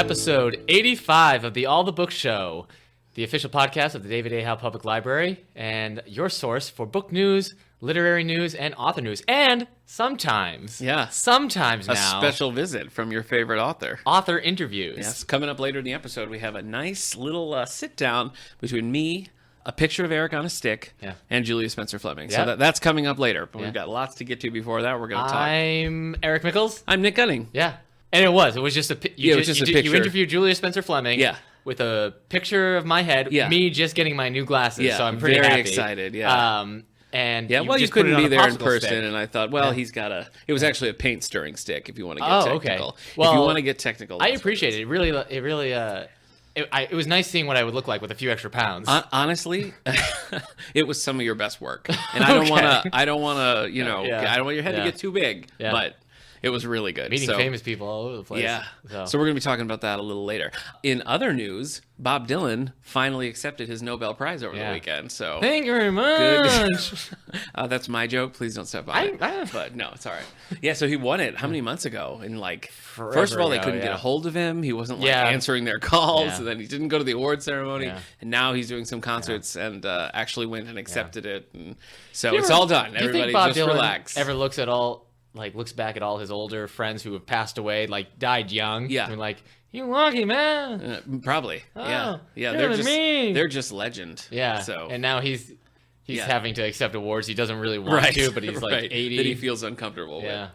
episode 85 of the All the Books Show, the official podcast of the David A. Howe Public Library, and your source for book news, literary news, and author news. And sometimes now, a special visit from your favorite author. Author interviews. Yes, coming up later in the episode, we have a nice little sit-down between me, a picture of Eric on a stick, and Julia Spencer-Fleming. Yep. So that's coming up later, but we've got lots to get to before that. We're going to talk. I'm Eric Mickles. I'm Nick Gunning. Yeah. And it was just a picture. You interviewed Julia Spencer-Fleming. Yeah. With a picture of my head. Yeah. Me just getting my new glasses. Yeah, so I'm pretty very happy. excited. Yeah. And you just couldn't put it be on a there in popsicle person, stick. and I thought, he's got a. It was actually a paint stirring stick. If you want to get technical, okay. Well, if you want to get technical, I appreciate it. It really. It was nice seeing what I would look like with a few extra pounds. Honestly, it was some of your best work, and I don't want to. I don't want to. I don't want your head to get too big, but. It was really good. Meeting famous people all over the place. Yeah. So we're going to be talking about that a little later. In other news, Bob Dylan finally accepted his Nobel Prize over the weekend. So thank you very much. That's my joke. Please don't step on it. But no, it's all right. Yeah, so he won it how many months ago? And first of all, they couldn't get a hold of him. He wasn't answering their calls. Yeah. And then he didn't go to the award ceremony. Yeah. And now he's doing some concerts and actually went and accepted it. And so it's all done. Everybody just relax. Ever looks back at all his older friends who have passed away, died young. Yeah. And you lucky man. Probably. Oh, yeah. They're just legend. Yeah. So and now he's having to accept awards he doesn't really want to, but he's 80. That he feels uncomfortable with. Yeah.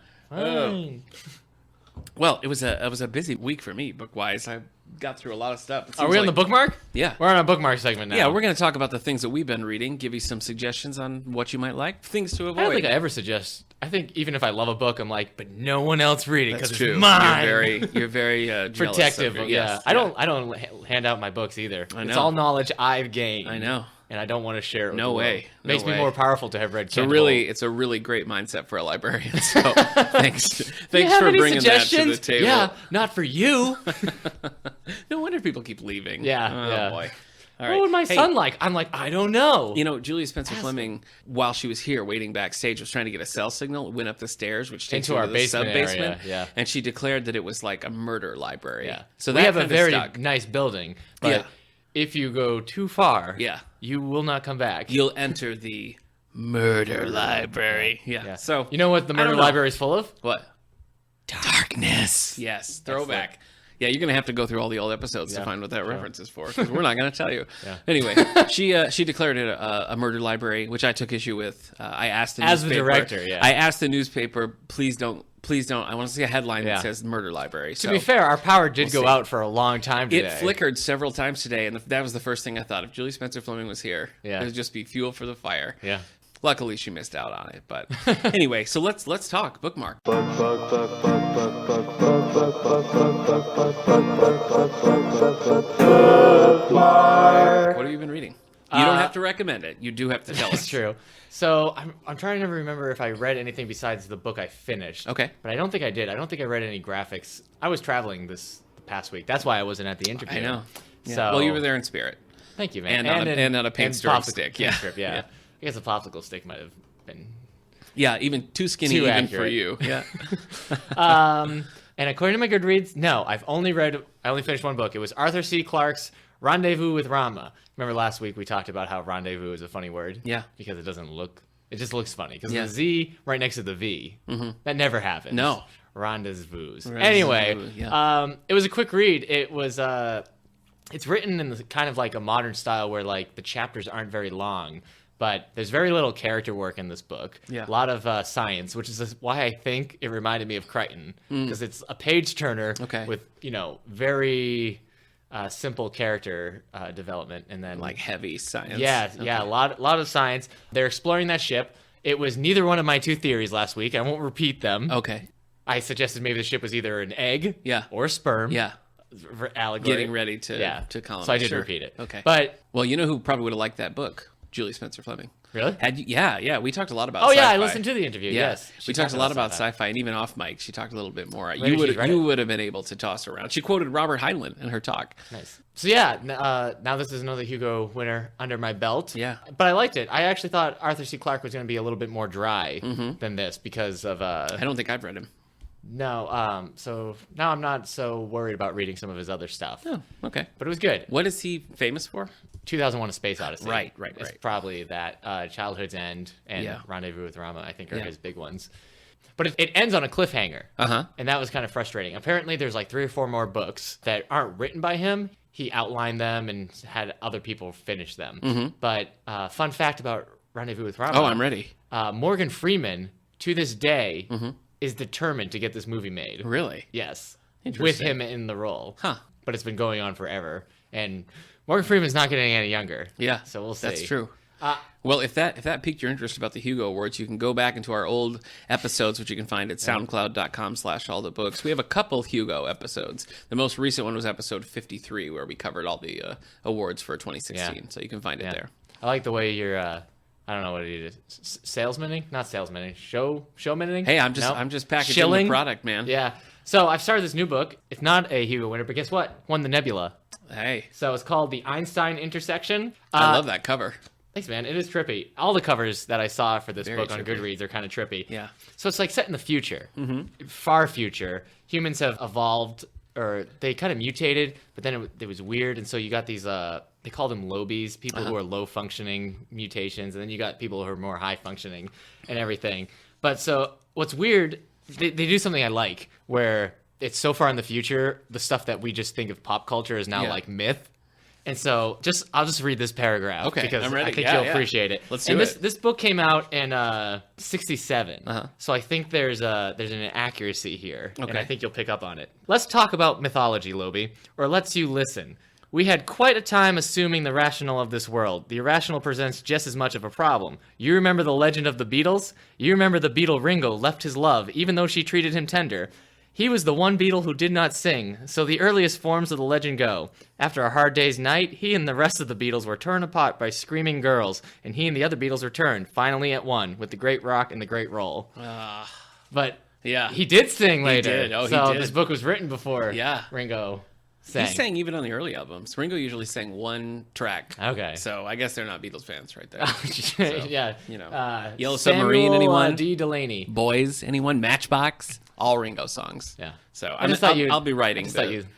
Well, it was a busy week for me book wise. I got through a lot of stuff. Are we on the bookmark? Yeah. We're on a bookmark segment now. Yeah, we're going to talk about the things that we've been reading, give you some suggestions on what you might like, things to avoid. I don't think I ever suggest. I think even if I love a book, I'm but no one else read it because it's mine. You're very protective. Yes. I don't hand out my books either. I know. It's all knowledge I've gained. I know. And I don't want to share it with No way. Makes me more powerful to have read It's a really great mindset for a librarian. So thanks for bringing that to the table. Yeah, not for you. No wonder people keep leaving. Yeah. Boy. All right. What would my son like? I'm I don't know. Julia Spencer-Fleming, while she was here waiting backstage, was trying to get a cell signal, went up the stairs, which takes into her our to the sub-basement. Yeah. And she declared that it was like a murder library. Yeah. So we have a very stuck. nice building, but if you go too far, you will not come back. You'll enter the murder library. Yeah. So you know what the murder library is full of? What? Darkness. Yes. Throwback. Yeah, you're going to have to go through all the old episodes to find what that reference is for, because we're not going to tell you. Yeah. Anyway, she declared it a murder library, which I took issue with. I asked the newspaper. As the director, I asked the newspaper, please don't. I want to see a headline that says murder library. To be fair, our power did go out for a long time today. It flickered several times today, and that was the first thing I thought. If Julia Spencer-Fleming was here, it would just be fuel for the fire. Yeah. Luckily, she missed out on it. But anyway, so let's talk bookmark. What have you been reading? You don't have to recommend it. You do have to tell us. That's true. So I'm trying to remember if I read anything besides the book I finished. Okay. But I don't think I did. I don't think I read any graphics. I was traveling the past week. That's why I wasn't at the interview. I know. Yeah. So, well, you were there in spirit. Thank you, man. And on a paint stirring stick. Yeah. I guess a popsicle stick might have been. Yeah, even too skinny too even accurate. for you. Yeah. And according to my Goodreads, no, I only finished one book. It was Arthur C. Clarke's Rendezvous with Rama. Remember last week we talked about how rendezvous is a funny word? Yeah. Because it just looks funny. Because the Z right next to the V. Mm-hmm. That never happens. No. Rendezvous. Anyway, it was a quick read. It was, it's written in kind of like a modern style where the chapters aren't very long. But there's very little character work in this book. Yeah. A lot of science, which is why I think it reminded me of Crichton. Because it's a page-turner with, very simple character development. And then heavy science. Yeah, a lot of science. They're exploring that ship. It was neither one of my two theories last week. I won't repeat them. Okay. I suggested maybe the ship was either an egg or a sperm. Yeah. For allegory. Getting ready to colonize. So I did repeat it. Okay. But well, you know who probably would have liked that book? Julia Spencer-Fleming. Really? Yeah. We talked a lot about sci-fi. Oh, yeah, I listened to the interview, yes. We talked a lot about sci-fi, and even off mic, she talked a little bit more. You would have been able to toss around. She quoted Robert Heinlein in her talk. Nice. So, now this is another Hugo winner under my belt. Yeah. But I liked it. I actually thought Arthur C. Clarke was going to be a little bit more dry than this because of... I don't think I've read him. No, so now I'm not so worried about reading some of his other stuff. Oh, okay. But it was good. What is he famous for? 2001: A Space Odyssey. Right. It's probably that. Childhood's End and Rendezvous with Rama, I think, are his big ones. But it ends on a cliffhanger. And that was kind of frustrating. Apparently, there's like 3 or 4 more books that aren't written by him. He outlined them and had other people finish them. But fun fact about Rendezvous with Rama. Oh, I'm ready. Morgan Freeman, to this day, is determined to get this movie made. Really? Yes. With him in the role. Huh. But it's been going on forever. And Morgan Freeman's not getting any younger. Yeah. So we'll see. That's true. Well, if that piqued your interest about the Hugo Awards, you can go back into our old episodes, which you can find at soundcloud.com/allthebooks. We have a couple Hugo episodes. The most recent one was episode 53, where we covered all the awards for 2016. Yeah. So you can find it there. I like the way you're... I don't know what it is. Salesmaning? Not salesmaning. Showmaning? Hey, I'm just packaging the product, man. Yeah. So I've started this new book. It's not a Hugo winner, but guess what? Won the Nebula. Hey. So it's called The Einstein Intersection. I love that cover. Thanks, man. It is trippy. All the covers that I saw for this book on Goodreads are kind of trippy. Yeah. So it's like set in the future. Far future. Humans have evolved, or they kind of mutated, but then it was weird. And so you got these... they call them lobies, people who are low-functioning mutations, and then you got people who are more high-functioning and everything. But so what's weird, they do something I like, where it's so far in the future, the stuff that we just think of pop culture is now like myth. And so I'll just read this paragraph. Okay, because I'm ready. I think you'll appreciate it. Let's do it. This book came out in 1967, so I think there's an inaccuracy here, and I think you'll pick up on it. Let's talk about mythology, Lobi, or let's you listen. We had quite a time assuming the rational of this world. The irrational presents just as much of a problem. You remember the legend of the Beatles? You remember the Beatle Ringo left his love, even though she treated him tender. He was the one Beatle who did not sing, so the earliest forms of the legend go. After a hard day's night, he and the rest of the Beatles were torn apart by screaming girls, and he and the other Beatles returned, finally at one, with the great rock and the great roll. But he did sing later. He did. Oh, so he did. this book was written before Ringo sang. He sang even on the early albums. Ringo usually sang one track. Okay. So I guess they're not Beatles fans right there. So, yeah. You know, Yellow Samuel, Submarine, anyone? D. Delaney. Boys, anyone? Matchbox? All Ringo songs. Yeah. So I'll be writing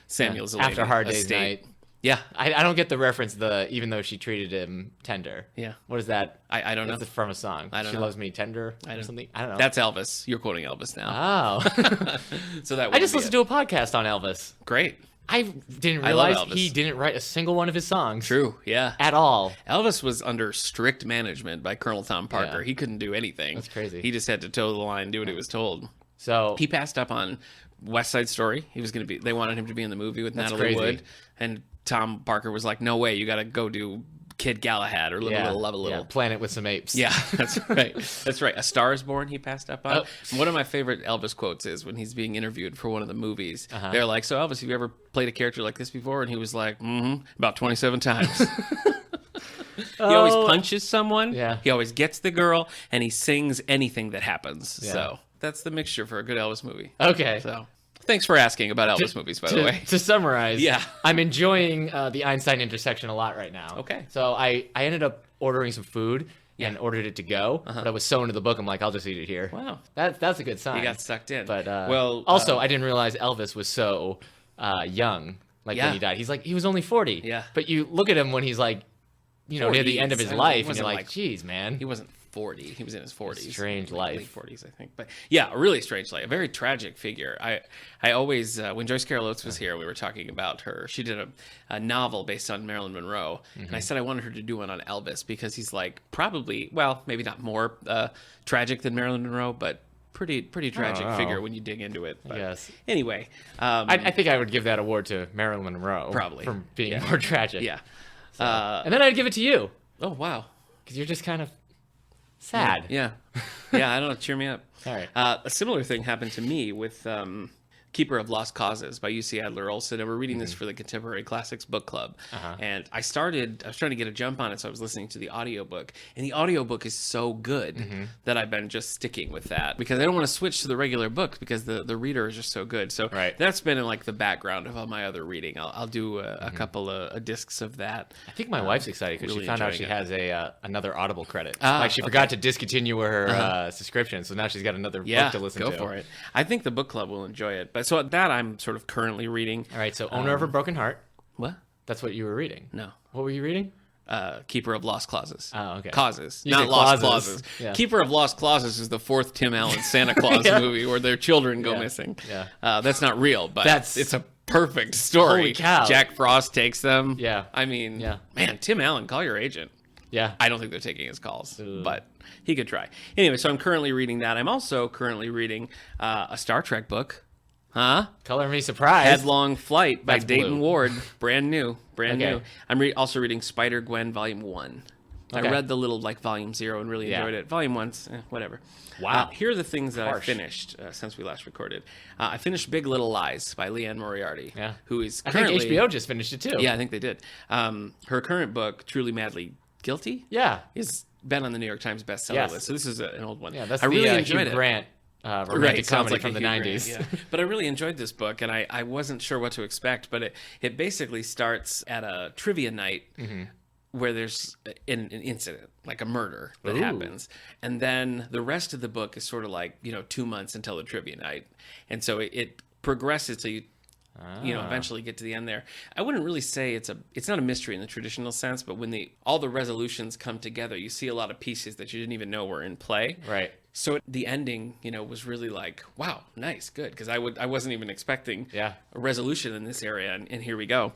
Samuel's After Hard Day's Night. Yeah. I don't get the reference, even though she treated him tender. Yeah. What is that? I don't know. It's from a song. She loves me tender or something. I don't know. That's Elvis. You're quoting Elvis now. Oh. So that I just listened to a podcast on Elvis. Great. I didn't realize he didn't write a single one of his songs. True, yeah. At all. Elvis was under strict management by Colonel Tom Parker. Yeah. He couldn't do anything. That's crazy. He just had to toe the line, do what he was told. So he passed up on West Side Story. He was going to be. They wanted him to be in the movie with Natalie Wood, and Tom Parker was like, "No way! You got to go do Kid Galahad or Live a Little, Love a Little." Yeah, Planet with Some Apes. Yeah, that's right. That's right. A Star Is Born. He passed up on. One of my favorite Elvis quotes is when he's being interviewed for one of the movies. They're like, "So Elvis, have you ever played a character like this before?" And he was like, about 27 times." He always punches someone. Yeah. He always gets the girl, and he sings anything that happens. Yeah. So that's the mixture for a good Elvis movie. Okay. So thanks for asking about Elvis movies, by the way. To summarize, yeah, I'm enjoying the Einstein intersection a lot right now. Okay. So I ended up ordering some food and ordered it to go, but I was so into the book, I'm like, I'll just eat it here. Wow. That's a good sign. You got sucked in. But also, I didn't realize Elvis was so young, when he died. He was only 40. Yeah. But you look at him when he's like, near the end of his life, and you're like, geez, man. He wasn't 40. He was in his 40s. Strange life. Late 40s, I think. But yeah, a really strange life. A very tragic figure. I always, when Joyce Carol Oates was here, we were talking about her. She did a novel based on Marilyn Monroe. And I said I wanted her to do one on Elvis because he's like probably, well, maybe not more tragic than Marilyn Monroe, but pretty tragic figure when you dig into it. But yes. Anyway. I think I would give that award to Marilyn Monroe. Probably. For being more tragic. Yeah. So, and then I'd give it to you. Oh, wow. Because you're just kind of sad. Yeah. I don't know. Cheer me up. All right. A similar thing happened to me with Keeper of Lost Causes by UC Adler Olson, and we're reading this for the Contemporary Classics Book Club. And I was trying to get a jump on it, so I was listening to the audiobook, and the audiobook is so good that I've been just sticking with that, because I don't want to switch to the regular book because the reader is just so good. So that's been in like the background of all my other reading. I'll do a couple of discs of that. I think my wife's excited because she found out she has another Audible credit. Like she forgot to discontinue her subscription, so now she's got another book to listen to. Go for it. I think the book club will enjoy it. But so that I'm sort of currently reading. All right, so Owner of a Broken Heart. What? That's what you were reading. No. What were you reading? Keeper of Lost Clauses. Oh, okay. Causes, not Lost Clauses. Yeah. Keeper of Lost Clauses is the fourth Tim Allen Santa Claus movie where their children go missing. Yeah. That's not real, but it's a perfect story. Holy cow. Jack Frost takes them. Yeah. I mean, man, Tim Allen, call your agent. Yeah. I don't think they're taking his calls, but he could try. Anyway, so I'm currently reading that. I'm also currently reading a Star Trek book. Color me surprised. Headlong Flight by Dayton Ward. Brand new. I'm also reading Spider-Gwen Volume 1. Okay. I read the little Volume 0 and really enjoyed it. Volume 1's whatever. Wow. Here are the things that I finished since we last recorded. I finished Big Little Lies by Leanne Moriarty, who is currently... I think HBO just finished it too. Yeah, I think they did. Her current book, Truly Madly Guilty, is been on the New York Times bestseller list. So this is an old one. Yeah, that's really enjoyed Hugh Grant. Romantic comedy from the 90s. Grant, But I really enjoyed this book, and I wasn't sure what to expect, but it basically starts at a trivia night where there's an incident, like a murder that happens. And then the rest of the book is sort of 2 months until the trivia night. And so it progresses till you eventually get to the end there. I wouldn't really say it's not a mystery in the traditional sense, but when all the resolutions come together, you see a lot of pieces that you didn't even know were in play. Right. So the ending, was really like, wow, nice, good, because I wasn't even expecting a resolution in this area, and here we go.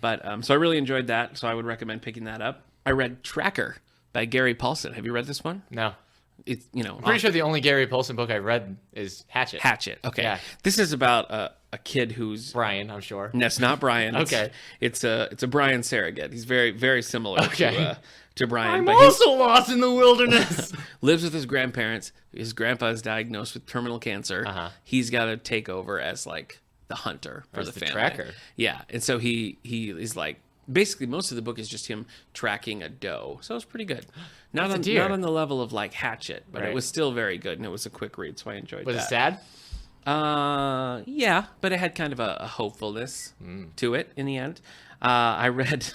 But so I really enjoyed that, so I would recommend picking that up. I read Tracker by Gary Paulson. Have you read this one? No. It's I'm pretty sure the only Gary Paulson book I read is Hatchet. Okay. Yeah. This is about a kid who's Brian, I'm sure. That's not Brian. Okay. It's a Brian Saraghet. He's very, very similar to Brian. I'm also lost in the wilderness. Lives with his grandparents. His grandpa is diagnosed with terminal cancer. He's got to take over as the hunter for the family. Tracker. Yeah, and so he is basically most of the book is just him tracking a doe. So it's pretty good. Not on the level of Hatchet, but it was still very good, and it was a quick read, so I enjoyed that. Was it sad? Yeah, but it had kind of a hopefulness to it in the end. I read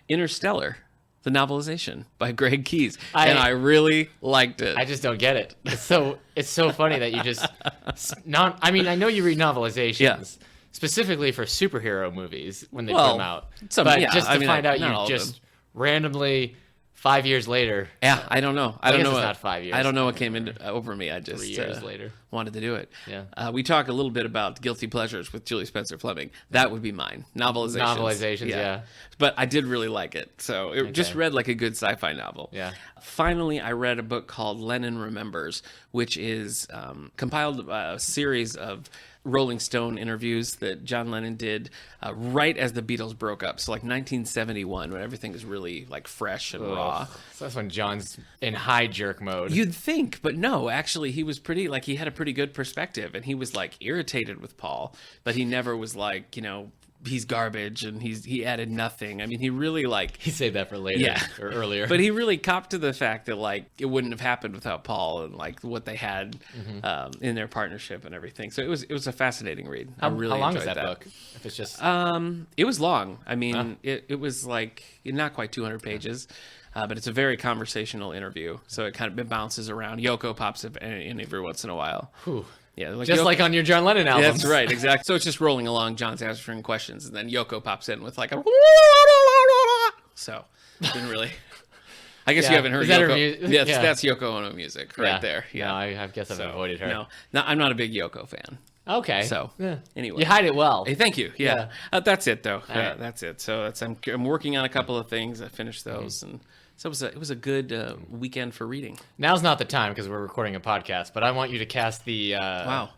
Interstellar, the novelization by Greg Keyes, and I really liked it. I just don't get it. It's so funny that you just I know you read novelizations specifically for superhero movies when they put them out, but just to find out you just randomly 5 years later. Yeah, I don't know. I don't know. It's not 5 years. I don't know what came over me. I just 3 years later wanted to do it. Yeah. We talk a little bit about guilty pleasures with Julia Spencer-Fleming. That would be mine. Novelizations. Yeah. But I did really like it. So it just read like a good sci-fi novel. Yeah. Finally, I read a book called Lennon Remembers, which is compiled a series of Rolling Stone interviews that John Lennon did right as the Beatles broke up. So 1971, when everything is really fresh and raw. So that's when John's in high jerk mode. You'd think, but no, actually he was pretty, he had a pretty good perspective, and he was irritated with Paul, but he never was he's garbage and he added nothing. I mean, he really he saved that for later or earlier. But he really copped to the fact that it wouldn't have happened without Paul and what they had in their partnership and everything. So it was a fascinating read. How long is enjoyed that book? If it's just it was long. I mean, it was not quite 200 pages. But it's a very conversational interview, so it kind of bounces around. Yoko pops up in every once in a while. Whew. Yeah, just Yoko, like on your John Lennon album. That's right, exactly. So it's just rolling along. John's answering questions, and then Yoko pops in with a. So didn't really. I guess you haven't heard Yoko. Yes, that's Yoko Ono music right there. Yeah, no, I guess I've avoided her. No, I'm not a big Yoko fan. Okay. So anyway, you hide it well. Hey, thank you. Yeah. That's it though. That's it. So I'm working on a couple of things. I finished those and. So it was a good weekend for reading. Now's not the time because we're recording a podcast, but I want you to cast the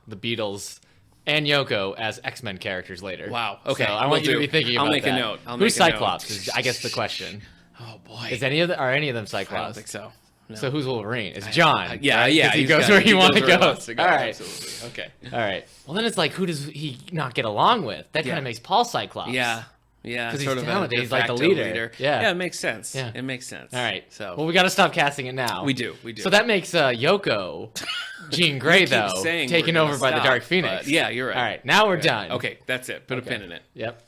Beatles and Yoko as X-Men characters later. Wow. Okay. So I want you to be thinking about that. I'll make a note. Who's Cyclops? Is, I guess the question. Oh boy. Are any of them Cyclops? I don't think so. So who's Wolverine? It's John. Yeah, right? yeah. He goes where he wants to go. All right. Absolutely. Okay. All right. Well, then it's like, who does he not get along with? That kind of makes Paul Cyclops. Yeah. Because he's talented. He's like the leader. Yeah, it makes sense. Yeah. It makes sense. All right. So, well, we got to stop casting it now. We do. So that makes Yoko, Jean Grey, though, taken over by the Dark Phoenix. Yeah, you're right. All right. Now we're done. Okay, that's it. Put a pin in it. Yep.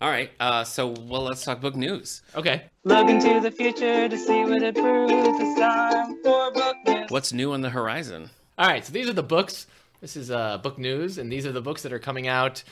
All right. Let's talk book news. Okay. Look into the future to see what it proves. It's time for book news. What's new on the horizon? All right. So these are the books. This is book news, and these are the books that are coming out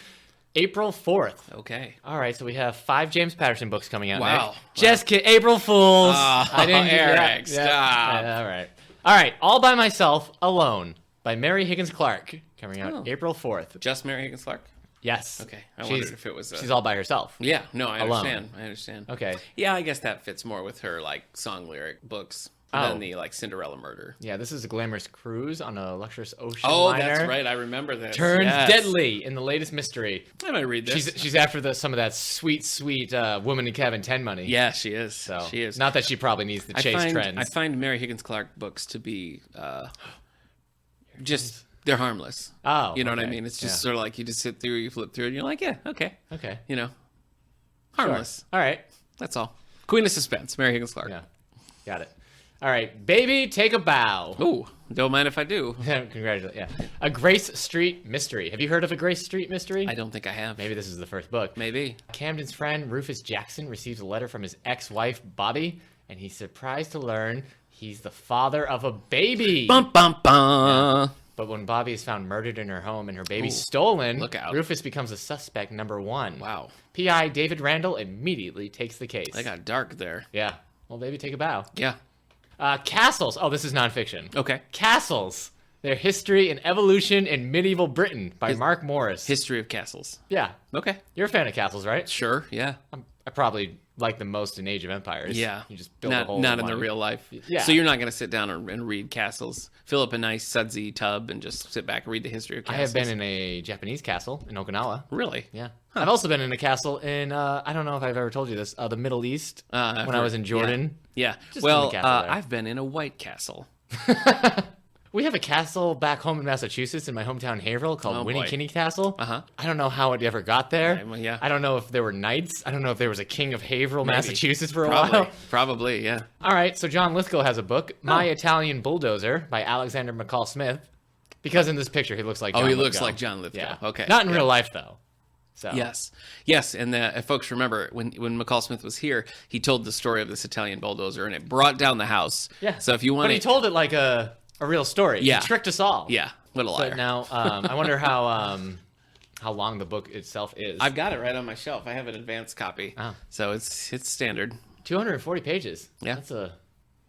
April 4th. Okay. All right, so we have 5 James Patterson books coming out. Wow. Nick. Just kidding. April Fools. I didn't hear Eric, stop. All right. All right, All by Myself, Alone by Mary Higgins Clark, coming out April 4th. Just Mary Higgins Clark? Yes. Okay. I wondered if it was she's all by herself. Yeah, no, I Alone. understand. Okay. Yeah, I guess that fits more with her like song lyric books than the like Cinderella murder. Yeah, this is a glamorous cruise on a luxurious ocean liner. Oh, that's right. I remember this. Turns deadly in the latest mystery. I might read this. She's after some of that sweet woman in Cabin 10 money. Yeah, she is. So she is. Not that she probably needs to chase trends. I find Mary Higgins Clark books to be just they're harmless. Oh, you know what I mean? It's just sort of like you just sit through, you flip through, and you're like, yeah, okay. You know, harmless. Sure. All right. That's all. Queen of Suspense, Mary Higgins Clark. Yeah, got it. All right, Baby, Take a Bow. Ooh, don't mind if I do. Congratulations. Yeah. A Grace Street Mystery. Have you heard of A Grace Street Mystery? I don't think I have. Maybe this is the first book. Maybe. Camden's friend, Rufus Jackson, receives a letter from his ex-wife, Bobby, and he's surprised to learn he's the father of a baby. Bum, bum, bum. Yeah. But when Bobby is found murdered in her home and her baby stolen, look out. Rufus becomes a suspect number 1. Wow. P.I. David Randall immediately takes the case. They got dark there. Yeah. Well, Baby, Take a Bow. Yeah. Castles. Oh, this is nonfiction. Okay. Castles. Their History and Evolution in Medieval Britain by Mark Morris. History of Castles. Yeah. Okay. You're a fan of castles, right? Sure, yeah. I probably like them most in Age of Empires. Yeah. You just build a whole not in the real life. Yeah. So you're not going to sit down and read Castles. Fill up a nice sudsy tub and just sit back and read the history of castles. I have been in a Japanese castle in Okinawa. Really? Yeah. Huh. I've also been in a castle in, I don't know if I've ever told you this, the Middle East when I was in Jordan. Yeah. Just well, I've been in a White Castle. We have a castle back home in Massachusetts in my hometown Haverhill called Winnie-Kinney Castle. Uh-huh. I don't know how it ever got there. Yeah. I don't know if there were knights. I don't know if there was a king of Haverhill, Massachusetts for a while. Probably, yeah. All right, so John Lithgow has a book, My Italian Bulldozer by Alexander McCall Smith. Because in this picture, he looks like John Lithgow. Looks like John Lithgow. Yeah. Okay. Not in real life, though. So. Yes, and if folks remember, when McCall Smith was here, he told the story of this Italian bulldozer, and it brought down the house. Yeah. So if you want But he told it like a real story. Yeah. He tricked us all. Yeah, what a liar. But now, I wonder how long the book itself is. I've got it right on my shelf. I have an advanced copy. Oh. So it's standard. 240 pages. Yeah. That's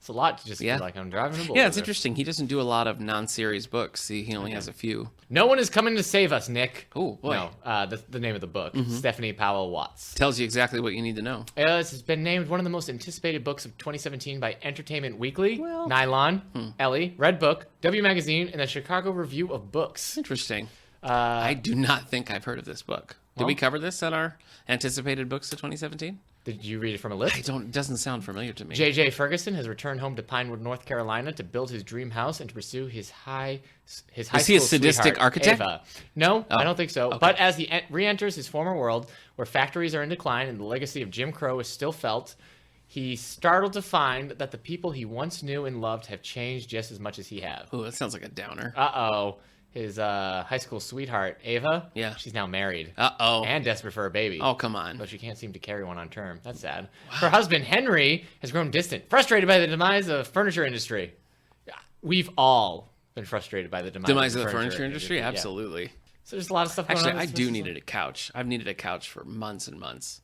a lot to just be like, I'm driving a bulldozer. Yeah, it's interesting. He doesn't do a lot of non-series books. He only has a few. No One is Coming to Save Us, Nick. Oh, boy. No, that's the name of the book. Stephanie Powell Watts. Tells you exactly what you need to know. This has been named one of the most anticipated books of 2017 by Entertainment Weekly, Nylon, Ellie, Red Book, W Magazine, and the Chicago Review of Books. Interesting. I do not think I've heard of this book. Did we cover this on our anticipated books of 2017? Did you read it from a list? It doesn't sound familiar to me. J.J. Fergusson has returned home to Pinewood, North Carolina to build his dream house and to pursue his high school Is he a sadistic architect? Ava. No, I don't think so. Okay. But as he re-enters his former world, where factories are in decline and the legacy of Jim Crow is still felt, he's startled to find that the people he once knew and loved have changed just as much as he have. Oh, that sounds like a downer. Uh-oh. His high school sweetheart, Ava, yeah, she's now married. Uh-oh. And desperate for a baby. Oh, come on. But she can't seem to carry one on term. That's sad. Wow. Her husband, Henry, has grown distant, frustrated by the demise of the furniture industry. We've all been frustrated by the demise of the furniture industry? Absolutely. Yeah. So there's a lot of stuff going on. Actually, I do needed a couch. I've needed a couch for months and months.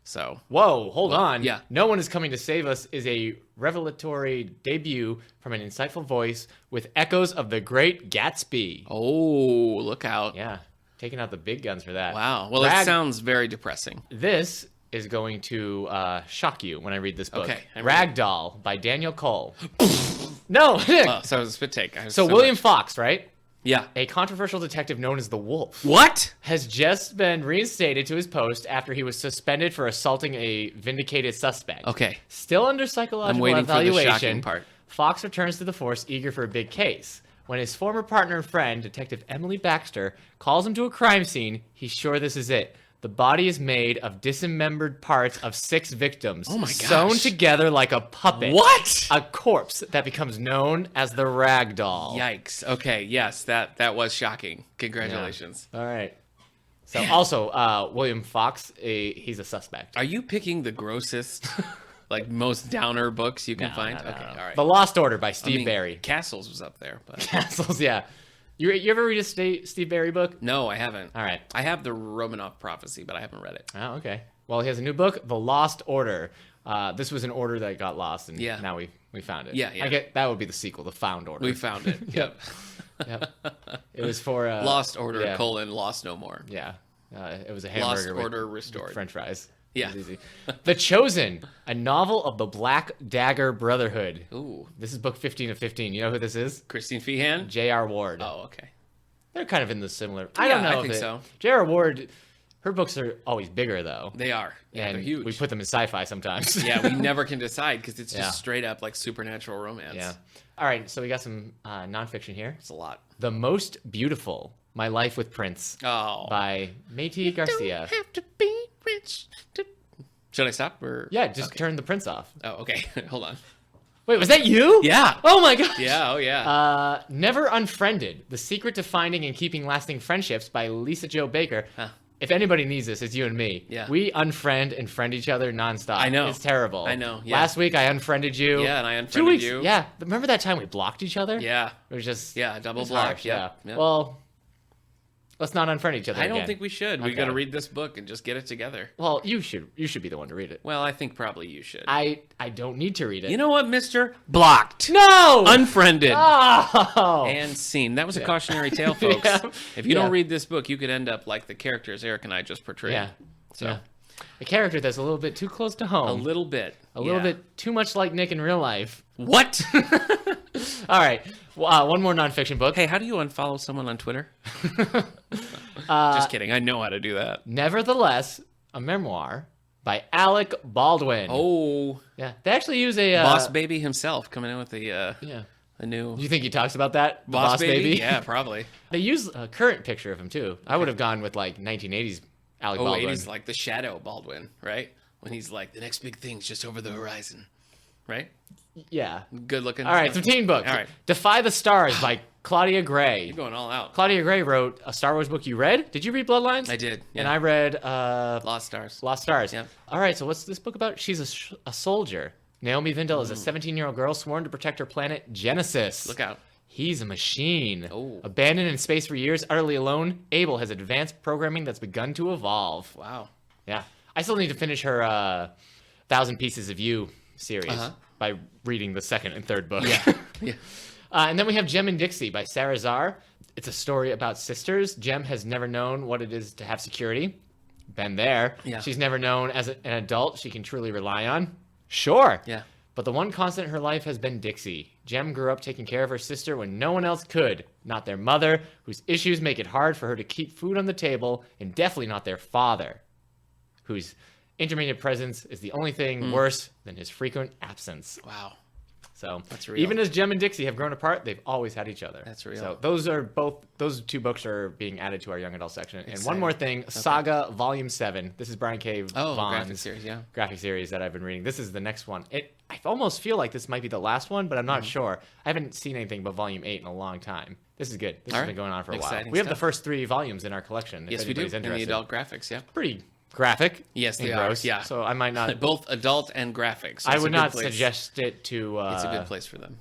So. Whoa, hold on. Yeah. No One is Coming to Save Us is a revelatory debut from an insightful voice with echoes of The Great Gatsby. Oh, look out. Yeah. Taking out the big guns for that. Wow. Well, it sounds very depressing. This is going to shock you when I read this book. Okay. Ragdoll by Daniel Cole. No. So it was a spit take. So William Fox, right? Yeah. A controversial detective known as the Wolf. What? Has just been reinstated to his post after he was suspended for assaulting a vindicated suspect. Okay. Still under psychological I'm waiting evaluation. for the shocking part. Fox returns to the force eager for a big case. When his former partner and friend, Detective Emily Baxter, calls him to a crime scene, he's sure this is it. The body is made of dismembered parts of 6 victims, sewn together like a puppet. What? A corpse that becomes known as the rag doll. Yikes. Okay, yes, that was shocking. Congratulations. Yeah. All right. So also, William Fox, he's a suspect. Are you picking the grossest, like most downer books you can find? No. Okay, all right. The Lost Order by Steve Barry. Castles was up there. But... Castles, yeah. You ever read a Steve Barry book? No, I haven't. All right. I have the Romanov Prophecy, but I haven't read it. Oh, okay. Well, he has a new book, The Lost Order. This was an order that got lost, and now we found it. Yeah. I get that would be the sequel, The Found Order. We found it. Yep. It was for Lost Order : Lost No More. Yeah. It was a hamburger. Lost Order Restored. French fries. Yeah. It was easy. The Chosen, a novel of the Black Dagger Brotherhood. Ooh. This is book 15 of 15. You know who this is? Christine Feehan? J.R. Ward. Oh, okay. They're kind of in the similar. I don't know. I think so. J.R. Ward, her books are always bigger though. They are. Yeah, and they're huge. We put them in sci-fi sometimes. Yeah, we never can decide because it's just straight up like supernatural romance. Yeah. All right, so we got some nonfiction here. It's a lot. The Most Beautiful: My Life with Prince. Oh. By Métis Garcia. Don't have to be rich. Should I stop or? Yeah, just turn the Prince off. Oh, okay. Hold on. Wait, was that you? Yeah. Oh my gosh. Yeah. Oh yeah. Never Unfriended: The Secret to Finding and Keeping Lasting Friendships by Lisa Jo Baker. Huh. If anybody needs this, it's you and me. Yeah. We unfriend and friend each other nonstop. I know. It's terrible. I know. Yeah. Last week I unfriended you. Yeah, and I 2 unfriended weeks. you. Yeah. Remember that time we blocked each other? Yeah. It was just double it block. harsh, Yeah. Well, let's not unfriend each other. I don't again. think we should. We Okay. got to read this book and just get it together. Well, you should be the one to read it. Well, I think probably you should. I don't need to read it. You know what, Mister? Blocked. No. Unfriended. Oh. And scene. That was a cautionary tale, folks. Yeah. If you don't read this book, you could end up like the characters Eric and I just portrayed. Yeah. So Yeah. A character that's a little bit too close to home. a little bit. A little bit too much like Nick in real life. What? All right. One more nonfiction book. Hey, how do you unfollow someone on Twitter? Just kidding. I know how to do that. Nevertheless, a memoir by Alec Baldwin. Oh. Yeah. They actually use a... Boss Baby himself coming in with a new... Do you think he talks about that? Boss Baby? Yeah, probably. They use a current picture of him, too. I would have gone with, like, 1980s Alec Baldwin. 80s, like the Shadow Baldwin, right? When he's like, the next big thing's just over the horizon, right? Yeah. Good looking. All right, some teen books. All right. Defy the Stars by Claudia Gray. You're going all out. Claudia Gray wrote a Star Wars book you read. Did you read Bloodlines? I did. Yeah. And I read Lost Stars. Lost Stars. Yep. All right, so what's this book about? She's a soldier. Naomi Vindel is a 17-year-old girl sworn to protect her planet, Genesis. Look out. He's a machine. Oh. Abandoned in space for years, utterly alone, Abel has advanced programming that's begun to evolve. Wow. Yeah. I still need to finish her 1,000 Pieces of You series by reading the second and third book. Yeah. Yeah. And then we have Jem and Dixie by Sarah Zarr. It's a story about sisters. Jem has never known what it is to have security. Been there. Yeah. She's never known as an adult she can truly rely on. Sure. Yeah. But the one constant in her life has been Dixie. Jem grew up taking care of her sister when no one else could. Not their mother, whose issues make it hard for her to keep food on the table, and definitely not their father, whose intermittent presence is the only thing worse than his frequent absence. Wow. So that's real. Even as Jem and Dixie have grown apart, they've always had each other. That's real. So those 2 books are being added to our young adult section. Exciting. And one more thing, Saga Volume 7. This is Brian K. Vaughan's graphic series, that I've been reading. This is the next one. I almost feel like this might be the last one, but I'm not sure. I haven't seen anything but Volume 8 in a long time. This is good. This has been going on for a while. We have the first 3 volumes in our collection. Yes, we do. In the adult graphics, yeah. Pretty graphic. Yes, they gross, are. Yeah. So I might not. Both adult and graphics. So I would not suggest it to. It's a good place for them.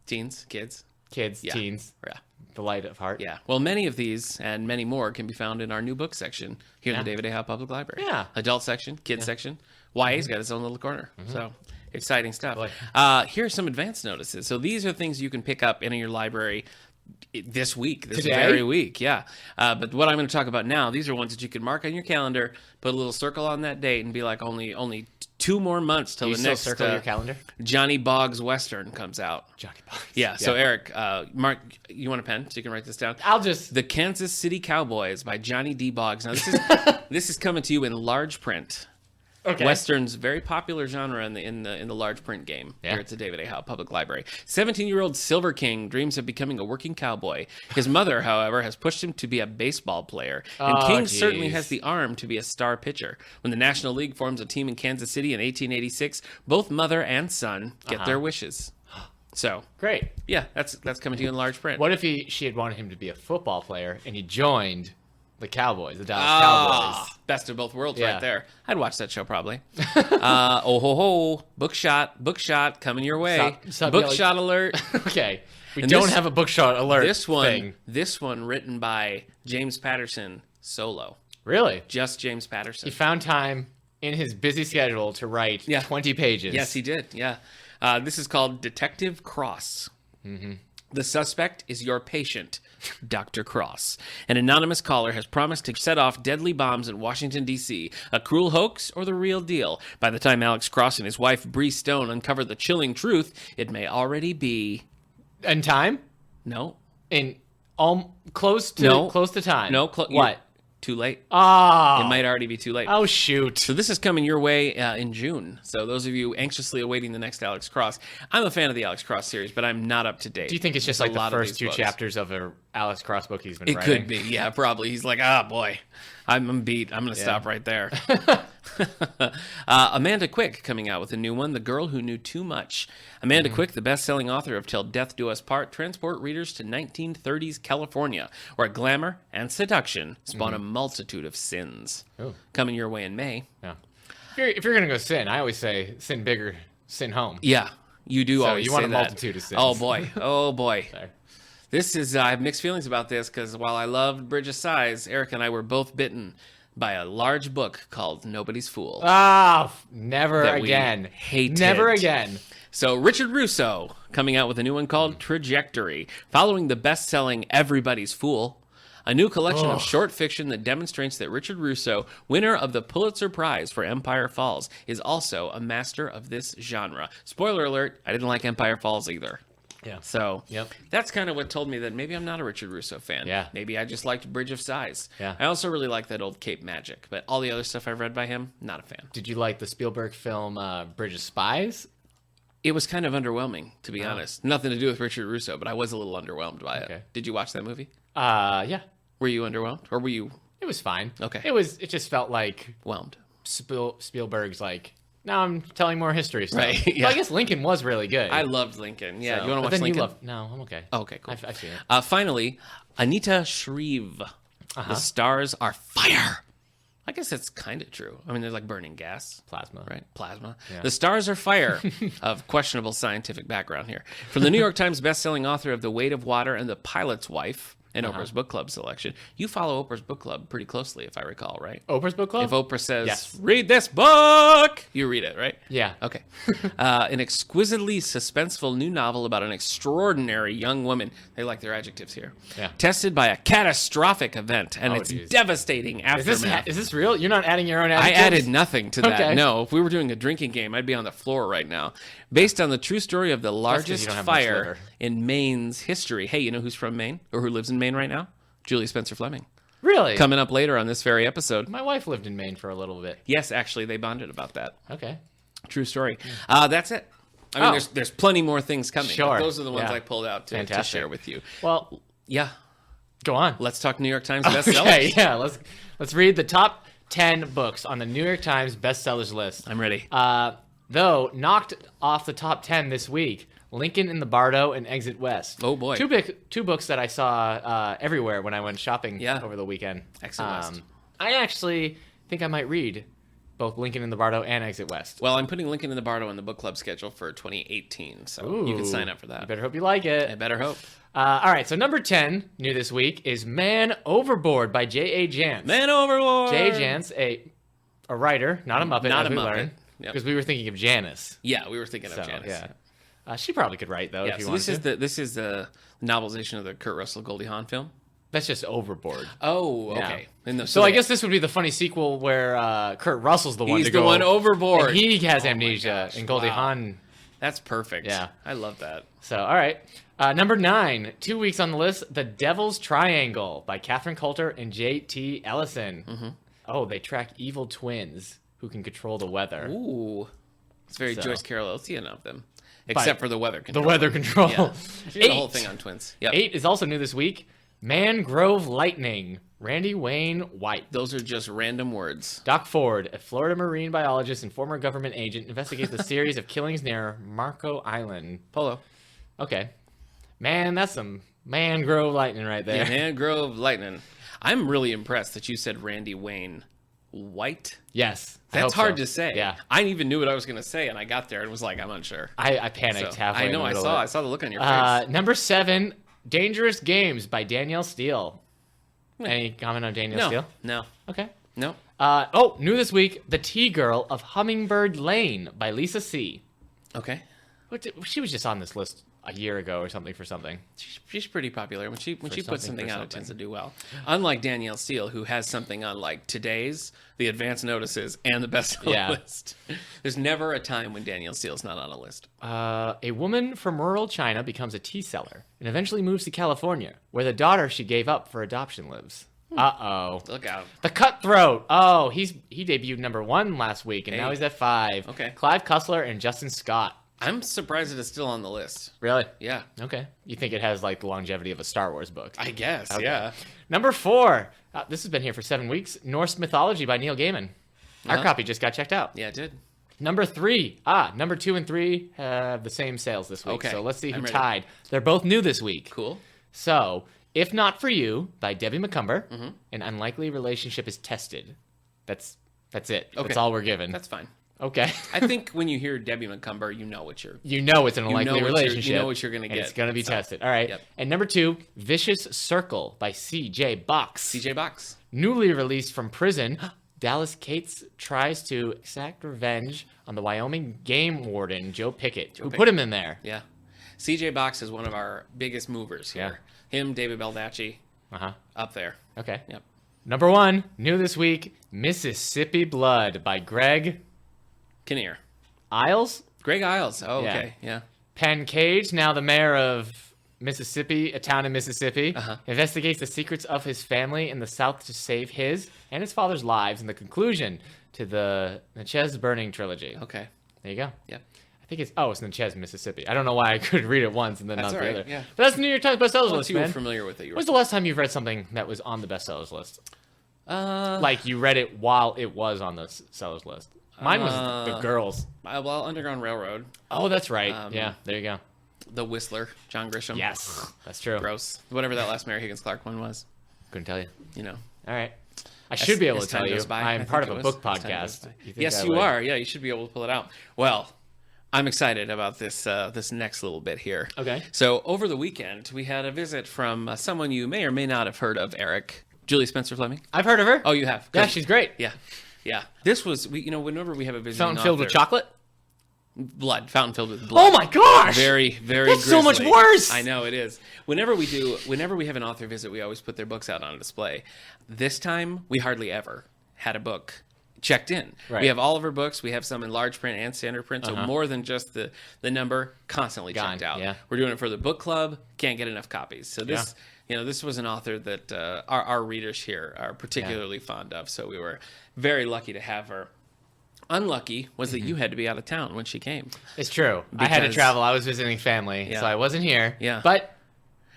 Teens, kids, teens. Yeah. The light of heart. Yeah. Well, many of these and many more can be found in our new book section here at the David A. Howe Public Library. Yeah. Adult section, kids section. YA's got its own little corner. So exciting stuff. Boy. Here are some advance notices. So these are things you can pick up in your library this week, this Today? very week, yeah. But what I'm going to talk about now, these are ones that you can mark on your calendar, put a little circle on that date, and be like, only 2 more months till Do you the still next circle your calendar? Johnny Boggs Western comes out. Johnny Boggs. Yeah. So Eric, Mark, you want a pen so you can write this down? I'll just. The Kansas City Cowboys by Johnny D. Boggs. Now this is this is coming to you in large print. Okay. Westerns, very popular genre in the large print game here at the David A. Howe Public Library. 17-year-old Silver King dreams of becoming a working cowboy. His mother, however, has pushed him to be a baseball player, and King certainly has the arm to be a star pitcher. When the National League forms a team in Kansas City in 1886, both mother and son get their wishes. So great. Yeah, that's coming to you in large print. What if she had wanted him to be a football player and he joined the Cowboys, the Dallas Cowboys? Best of both worlds right there. I'd watch that show probably. Oh ho ho, bookshot coming your way. Bookshot alert. Okay. We don't have a bookshot alert. This one written by James Patterson solo. Really? Just James Patterson. He found time in his busy schedule to write 20 pages. Yes, he did. Yeah. This is called Detective Cross. Mm-hmm. The suspect is your patient, Dr. Cross. An anonymous caller has promised to set off deadly bombs in Washington, D.C. A cruel hoax or the real deal? By the time Alex Cross and his wife, Bree Stone, uncover the chilling truth, it may already be... In time? No. In close to time? No. What? Too late. Oh. It might already be too late. Oh, shoot. So this is coming your way in June. So those of you anxiously awaiting the next Alex Cross, I'm a fan of the Alex Cross series, but I'm not up to date. Do you think it's just like the first two chapters of an Alex Cross book he's been writing? It could be. Yeah, probably. He's like, boy, I'm beat. I'm going to stop right there. Amanda Quick coming out with a new one, The Girl Who Knew Too Much. Amanda Quick, the best-selling author of Till Death Do Us Part, transport readers to 1930s California, where glamour and seduction spawn a multitude of sins. Ooh. Coming your way in May. Yeah. If you're going to go sin, I always say sin bigger, sin home. Yeah, you do always say that. You want a multitude of sins. Oh, boy. Oh, boy. Sorry. This is, I have mixed feelings about this, because while I loved Bridge of Sighs, Eric and I were both bitten by a large book called Nobody's Fool. Never again. Never again. So Richard Russo coming out with a new one called Trajectory, following the best-selling Everybody's Fool, a new collection of short fiction that demonstrates that Richard Russo, winner of the Pulitzer Prize for Empire Falls, is also a master of this genre. Spoiler alert, I didn't like Empire Falls either. Yeah. So that's kind of what told me that maybe I'm not a Richard Russo fan. Yeah. Maybe I just liked Bridge of Sighs. Yeah. I also really like that old Cape Magic, but all the other stuff I've read by him, not a fan. Did you like the Spielberg film Bridge of Spies? It was kind of underwhelming, to be honest. Nothing to do with Richard Russo, but I was a little underwhelmed by it. Did you watch that movie? Yeah. Were you underwhelmed, or were you? It was fine. Okay. It just felt like whelmed. Spielberg's like, now I'm telling more history stuff. Right. Yeah. Well, I guess Lincoln was really good. I loved Lincoln. Yeah. So, you want to watch Lincoln? No, I'm okay. Oh, okay, cool. I've seen it. Finally, Anita Shreve. The stars are fire. I guess that's kind of true. I mean, there's like burning gas. Plasma. Right? Plasma. Yeah. The stars are fire, of questionable scientific background here. From the New York Times bestselling author of The Weight of Water and The Pilot's Wife, and Oprah's Book Club selection. You follow Oprah's Book Club pretty closely, if I recall, right? Oprah's Book Club? If Oprah says, read this book, you read it, right? Yeah. Okay. An exquisitely suspenseful new novel about an extraordinary young woman. They like their adjectives here. Yeah. Tested by a catastrophic event and its devastating aftermath. Is this real? You're not adding your own adjectives? I added nothing to that. Okay. No, if we were doing a drinking game, I'd be on the floor right now. Based on the true story of the largest fire in Maine's history. Hey, you know who's from Maine or who lives in Maine right now? Julia Spencer-Fleming. Really? Coming up later on this very episode. My wife lived in Maine for a little bit. Yes, actually, they bonded about that. Okay. True story. That's it. I mean, there's plenty more things coming. Sure. Those are the ones I pulled out to share with you. Well, yeah. Go on. Let's talk New York Times bestsellers. Okay, yeah. Let's read the top 10 books on the New York Times bestsellers list. I'm ready. Though knocked off the top 10 this week, Lincoln in the Bardo and Exit West. Oh boy. Two books that I saw everywhere when I went shopping over the weekend. Exit West. I actually think I might read both Lincoln in the Bardo and Exit West. Well, I'm putting Lincoln in the Bardo on the book club schedule for 2018, so you can sign up for that. You better hope you like it. I better hope. All right, so number 10 new this week is Man Overboard by J.A. Jance. Man Overboard! J.A. Jance, a writer, not a Muppet, not as a we Muppet. learned. Because we were thinking of Janice. Yeah, we were thinking of Janice. Yeah. She probably could write, though, if you wanted to. This is the novelization of the Kurt Russell Goldie Hawn film. That's just Overboard. Oh, okay. Yeah. So I guess this would be the funny sequel where Kurt Russell's the one He's to go. the one overboard. And he has amnesia, and Goldie Hawn. That's perfect. Yeah. I love that. So, all right. Number 9, 2 weeks on the list, The Devil's Triangle by Catherine Coulter and J.T. Ellison. Mm-hmm. Oh, they track evil twins who can control the weather. Ooh. It's very Joyce Carol-Oathyan of them. Except for the weather control. The weather control. Yeah. She did the whole thing on Twins. Yep. 8 is also new this week. Mangrove Lightning. Randy Wayne White. Those are just random words. Doc Ford, a Florida marine biologist and former government agent, investigates the series of killings near Marco Island. Polo. Okay. Man, that's some Mangrove Lightning right there. Yeah, Mangrove Lightning. I'm really impressed that you said Randy Wayne White. Yes. That's hard to say. Yeah. I even knew what I was going to say, and I got there and was like, I'm unsure. I panicked halfway. I know, I saw the look on your face. Number 7, Dangerous Games by Danielle Steele. Any comment on Danielle Steele? No. Okay. No. New this week, The Tea-Girl of Hummingbird Lane by Lisa C. Okay. She was just on this list a year ago or something for something. She's pretty popular. When she puts something out, it tends to do well. Unlike Danielle Steele, who has something on like Today's, the advance notices, and the bestseller list. There's never a time when Danielle Steele's not on a list. A woman from rural China becomes a tea seller and eventually moves to California, where the daughter she gave up for adoption lives. Uh-oh. Look out. The Cutthroat. Oh, he debuted number 1 last week, and now he's at 5. Okay. Clive Cussler and Justin Scott. I'm surprised it is still on the list. Really? Yeah. Okay. You think it has like the longevity of a Star Wars book? I guess, yeah. Number 4. This has been here for 7 weeks. Norse Mythology by Neil Gaiman. Our copy just got checked out. Yeah, it did. Number 3. Number 2 and 3 have the same sales this week. Okay. So let's see who tied. They're both new this week. Cool. So, If Not For You by Debbie McCumber. An Unlikely Relationship is Tested. That's it. Okay. That's all we're given. That's fine. Okay. I think when you hear Debbie McCumber, you know it's an unlikely relationship. You know what you're going to get. It's going to be tested. All right. Yep. And number 2, Vicious Circle by C.J. Box. C.J. Box. Newly released from prison, Dallas Cates tries to exact revenge on the Wyoming game warden, Joe Pickett, who put him in there. Yeah. C.J. Box is one of our biggest movers here. Yeah. Him, David Baldacci, up there. Okay. Yep. Number 1, new this week, Mississippi Blood by Greg Kinnear. Isles? Greg Isles. Oh, okay. Yeah. Penn Cage, now the mayor of Mississippi, a town in Mississippi, investigates the secrets of his family in the South to save his and his father's lives in the conclusion to the Natchez Burning trilogy. Okay. There you go. Yeah. I think it's Natchez, Mississippi. I don't know why I could read it once and then not the other. Yeah. But that's the New York Times bestsellers list, you man. were familiar with it. When's the last time you've read something that was on the bestsellers list? Like you read it while it was on the sellers list. Mine was The Girls. Well, Underground Railroad. Oh, that's right. Yeah, there you go. The Whistler, John Grisham. Yes, that's true. Gross. Whatever that last Mary Higgins Clark one was. Couldn't tell you. You know. All right. I should be able to tell you. I'm part of a book podcast. Yes, you are. Yeah, you should be able to pull it out. Well, I'm excited about this this next little bit here. Okay. So over the weekend, we had a visit from someone you may or may not have heard of, Eric. Julia Spencer-Fleming. I've heard of her. Oh, you have? Good. Yeah, she's great. Yeah. Yeah. This was, whenever we have a visiting Fountain filled with chocolate? Blood. Fountain filled with blood. Oh my gosh! Very, very That's grisly. so much worse! I know, it is. Whenever we have an author visit, we always put their books out on display. This time, we hardly ever had a book checked in. Right. We have all of her books. We have some in large print and standard print, so more than just the number, constantly checked out. Yeah. We're doing it for the book club. Can't get enough copies. So this... this was an author that our readers here are particularly fond of, so we were very lucky to have her. Unlucky was that you had to be out of town when she came. It's true. I had to travel. I was visiting family, so I wasn't here. Yeah. But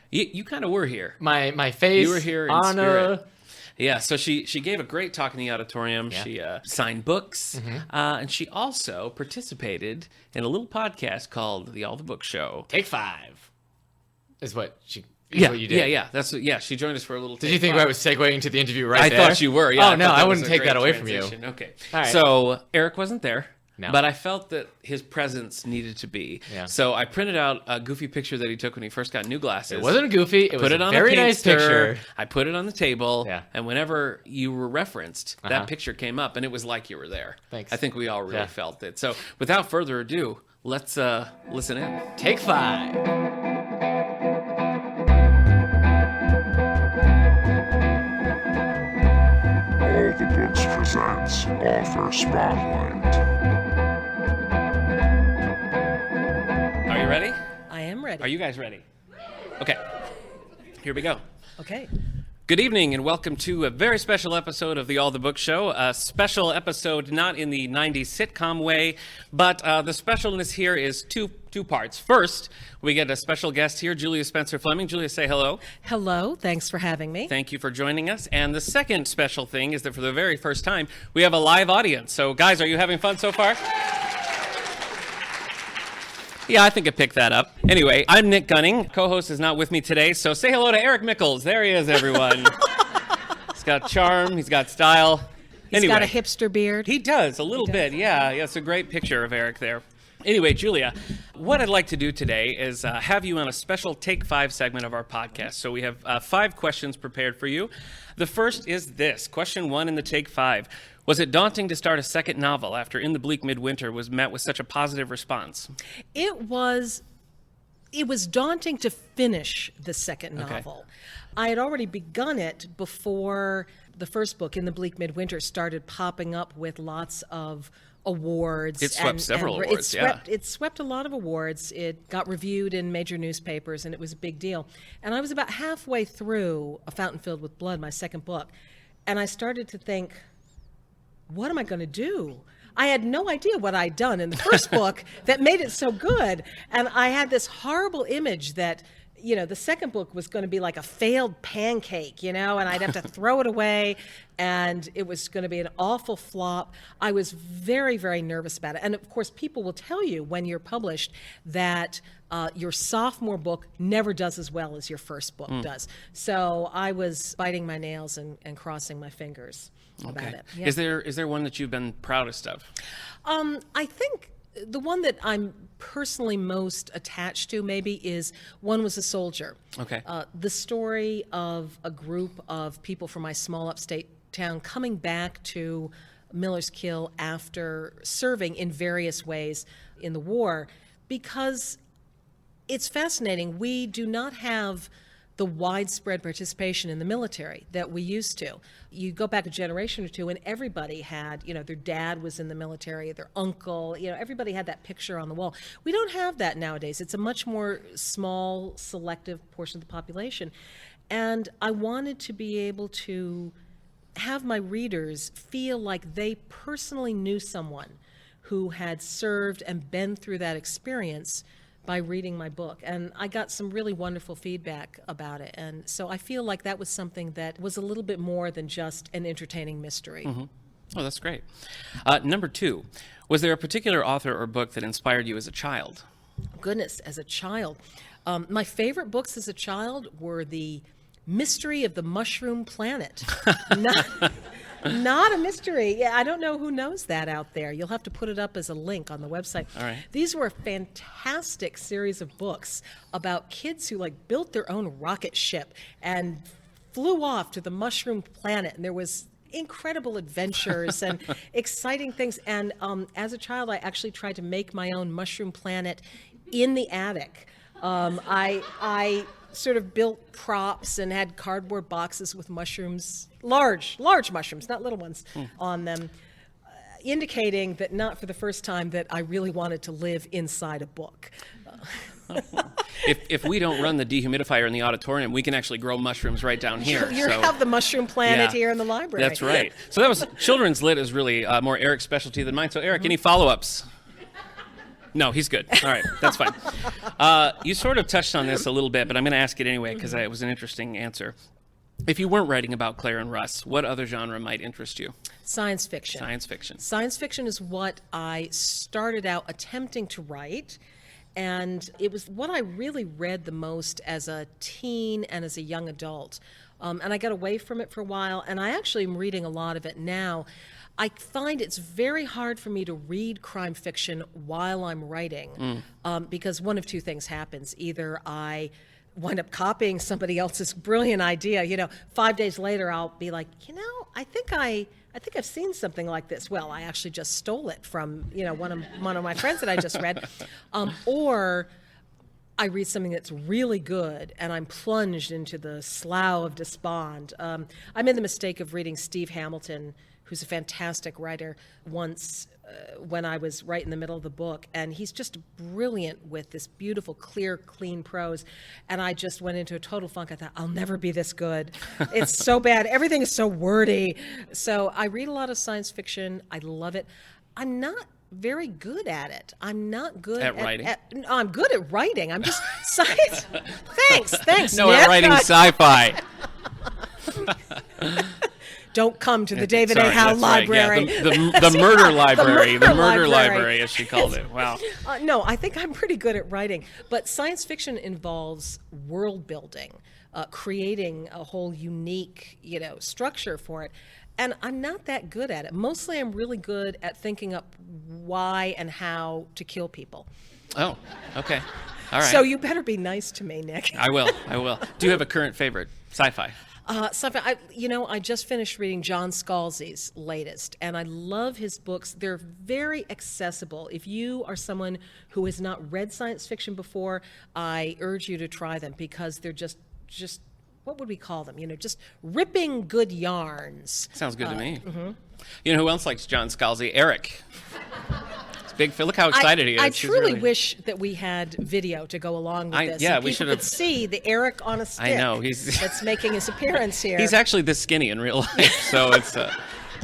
you kind of were here. My face. You were here in spirit. Yeah, so she gave a great talk in the auditorium. Yeah. She signed books, and she also participated in a little podcast called The All the Book Show. Take 5 is what she... what you did. Yeah. She joined us for a little. Did you think I was segueing to the interview there? I thought you were. Yeah. Oh no, I wouldn't take that away from you. Okay. All right. So Eric wasn't there. No. But I felt that his presence needed to be. Yeah. So I printed out a goofy picture that he took when he first got new glasses. It wasn't goofy. It was a very nice picture. I put it on the table. Yeah. And whenever you were referenced, that picture came up, and it was like you were there. Thanks. I think we all really felt it. So without further ado, let's listen in. Take 5. All the Books presents Author Spotlight. Are you ready? I am ready. Are you guys ready? Okay. Here we go. Okay. Good evening and welcome to a very special episode of the All the Book Show. A special episode not in the 90s sitcom way, but the specialness here is two parts. First, we get a special guest here, Julia Spencer-Fleming. Julia, say hello. Hello. Thanks for having me. Thank you for joining us. And the second special thing is that for the very first time, we have a live audience. So guys, are you having fun so far? Yeah, I think I picked that up. Anyway, I'm Nick Gunning. Co-host is not with me today, so say hello to Eric Mickles. There he is, everyone. He's got charm. He's got style. He's got a hipster beard. He does, a little bit. Yeah, it's a great picture of Eric there. Anyway, Julia, what I'd like to do today is have you on a special Take 5 segment of our podcast. So we have 5 questions prepared for you. The first is this. Question 1 in the Take 5. Was it daunting to start a second novel after In the Bleak Midwinter was met with such a positive response? It was daunting to finish the second novel. Okay. I had already begun it before the first book, In the Bleak Midwinter, started popping up with lots of awards. It swept several awards, It swept a lot of awards. It got reviewed in major newspapers, and it was a big deal. And I was about halfway through A Fountain Filled with Blood, my second book, and I started to think, what am I going to do? I had no idea what I'd done in the first book that made it so good. And I had this horrible image that, the second book was going to be like a failed pancake, and I'd have to throw it away, and it was going to be an awful flop. I was very, very nervous about it. And of course, people will tell you when you're published that your sophomore book never does as well as your first book does. So I was biting my nails and crossing my fingers about it. Yeah. Is there one that you've been proudest of? I think the one that I'm personally most attached to maybe is One Was a Soldier. Okay. The story of a group of people from my small upstate town coming back to Miller's Kill after serving in various ways in the war, because it's fascinating. We do not have the widespread participation in the military that we used to. You go back a generation or two and everybody had, their dad was in the military, their uncle, everybody had that picture on the wall. We don't have that nowadays. It's a much more small, selective portion of the population. And I wanted to be able to have my readers feel like they personally knew someone who had served and been through that experience by reading my book. And I got some really wonderful feedback about it. And so I feel like that was something that was a little bit more than just an entertaining mystery. Mm-hmm. Oh, that's great. Number 2, was there a particular author or book that inspired you as a child? Goodness, as a child. My favorite books as a child were The Mystery of the Mushroom Planet. Not a mystery. Yeah, I don't know who knows that out there. You'll have to put it up as a link on the website. All right. These were a fantastic series of books about kids who built their own rocket ship and flew off to the Mushroom Planet. And there was incredible adventures and exciting things. And as a child, I actually tried to make my own Mushroom Planet in the attic. I sort of built props and had cardboard boxes with mushrooms, large mushrooms, not little ones, on them, indicating that not for the first time that I really wanted to live inside a book. If we don't run the dehumidifier in the auditorium, we can actually grow mushrooms right down here. You have the Mushroom Planet here in the library. That's right. So that was children's lit is really more Eric's specialty than mine. So Eric, any follow-ups? No, he's good. All right, that's fine. You sort of touched on this a little bit, but I'm going to ask it anyway because it was an interesting answer. If you weren't writing about Clare and Russ, what other genre might interest you? Science fiction. Science fiction. Science fiction is what I started out attempting to write, and it was what I really read the most as a teen and as a young adult. And I got away from it for a while, and I actually am reading a lot of it now. I find it's very hard for me to read crime fiction while I'm writing because one of two things happens. Either I wind up copying somebody else's brilliant idea. 5 days later, I'll be like, I think I've seen something like this. Well, I actually just stole it from one of my friends that I just read, or I read something that's really good and I'm plunged into the slough of despond. I made the mistake of reading Steve Hamilton who's a fantastic writer, once when I was right in the middle of the book, and he's just brilliant with this beautiful, clear, clean prose, and I just went into a total funk. I thought, I'll never be this good. It's so bad. Everything is so wordy. So I read a lot of science fiction. I love it. I'm not very good at it. I'm not good at writing. No, I'm good at writing. I'm just science. Thanks. No, Nick. at writing sci-fi. Don't come to the David A. Howe Library. Right. Yeah, the murder library. The murder library, as she called it. Wow. No, I think I'm pretty good at writing. But science fiction involves world building, creating a whole unique, structure for it. And I'm not that good at it. Mostly I'm really good at thinking up why and how to kill people. Oh, okay. All right. So you better be nice to me, Nick. I will. Do you have a current favorite? Sci-fi. Sci-fi. I just finished reading John Scalzi's latest, and I love his books. They're very accessible. If you are someone who has not read science fiction before, I urge you to try them because they're just what would we call them? Just ripping good yarns. Sounds good to me. Mm-hmm. You know who else likes John Scalzi? Eric. Big Phil. Look how excited he is. I truly wish that we had video to go along with this. Yeah, we should have. Could see the Eric on a stick. I know that's making his appearance here. He's actually this skinny in real life, so it's.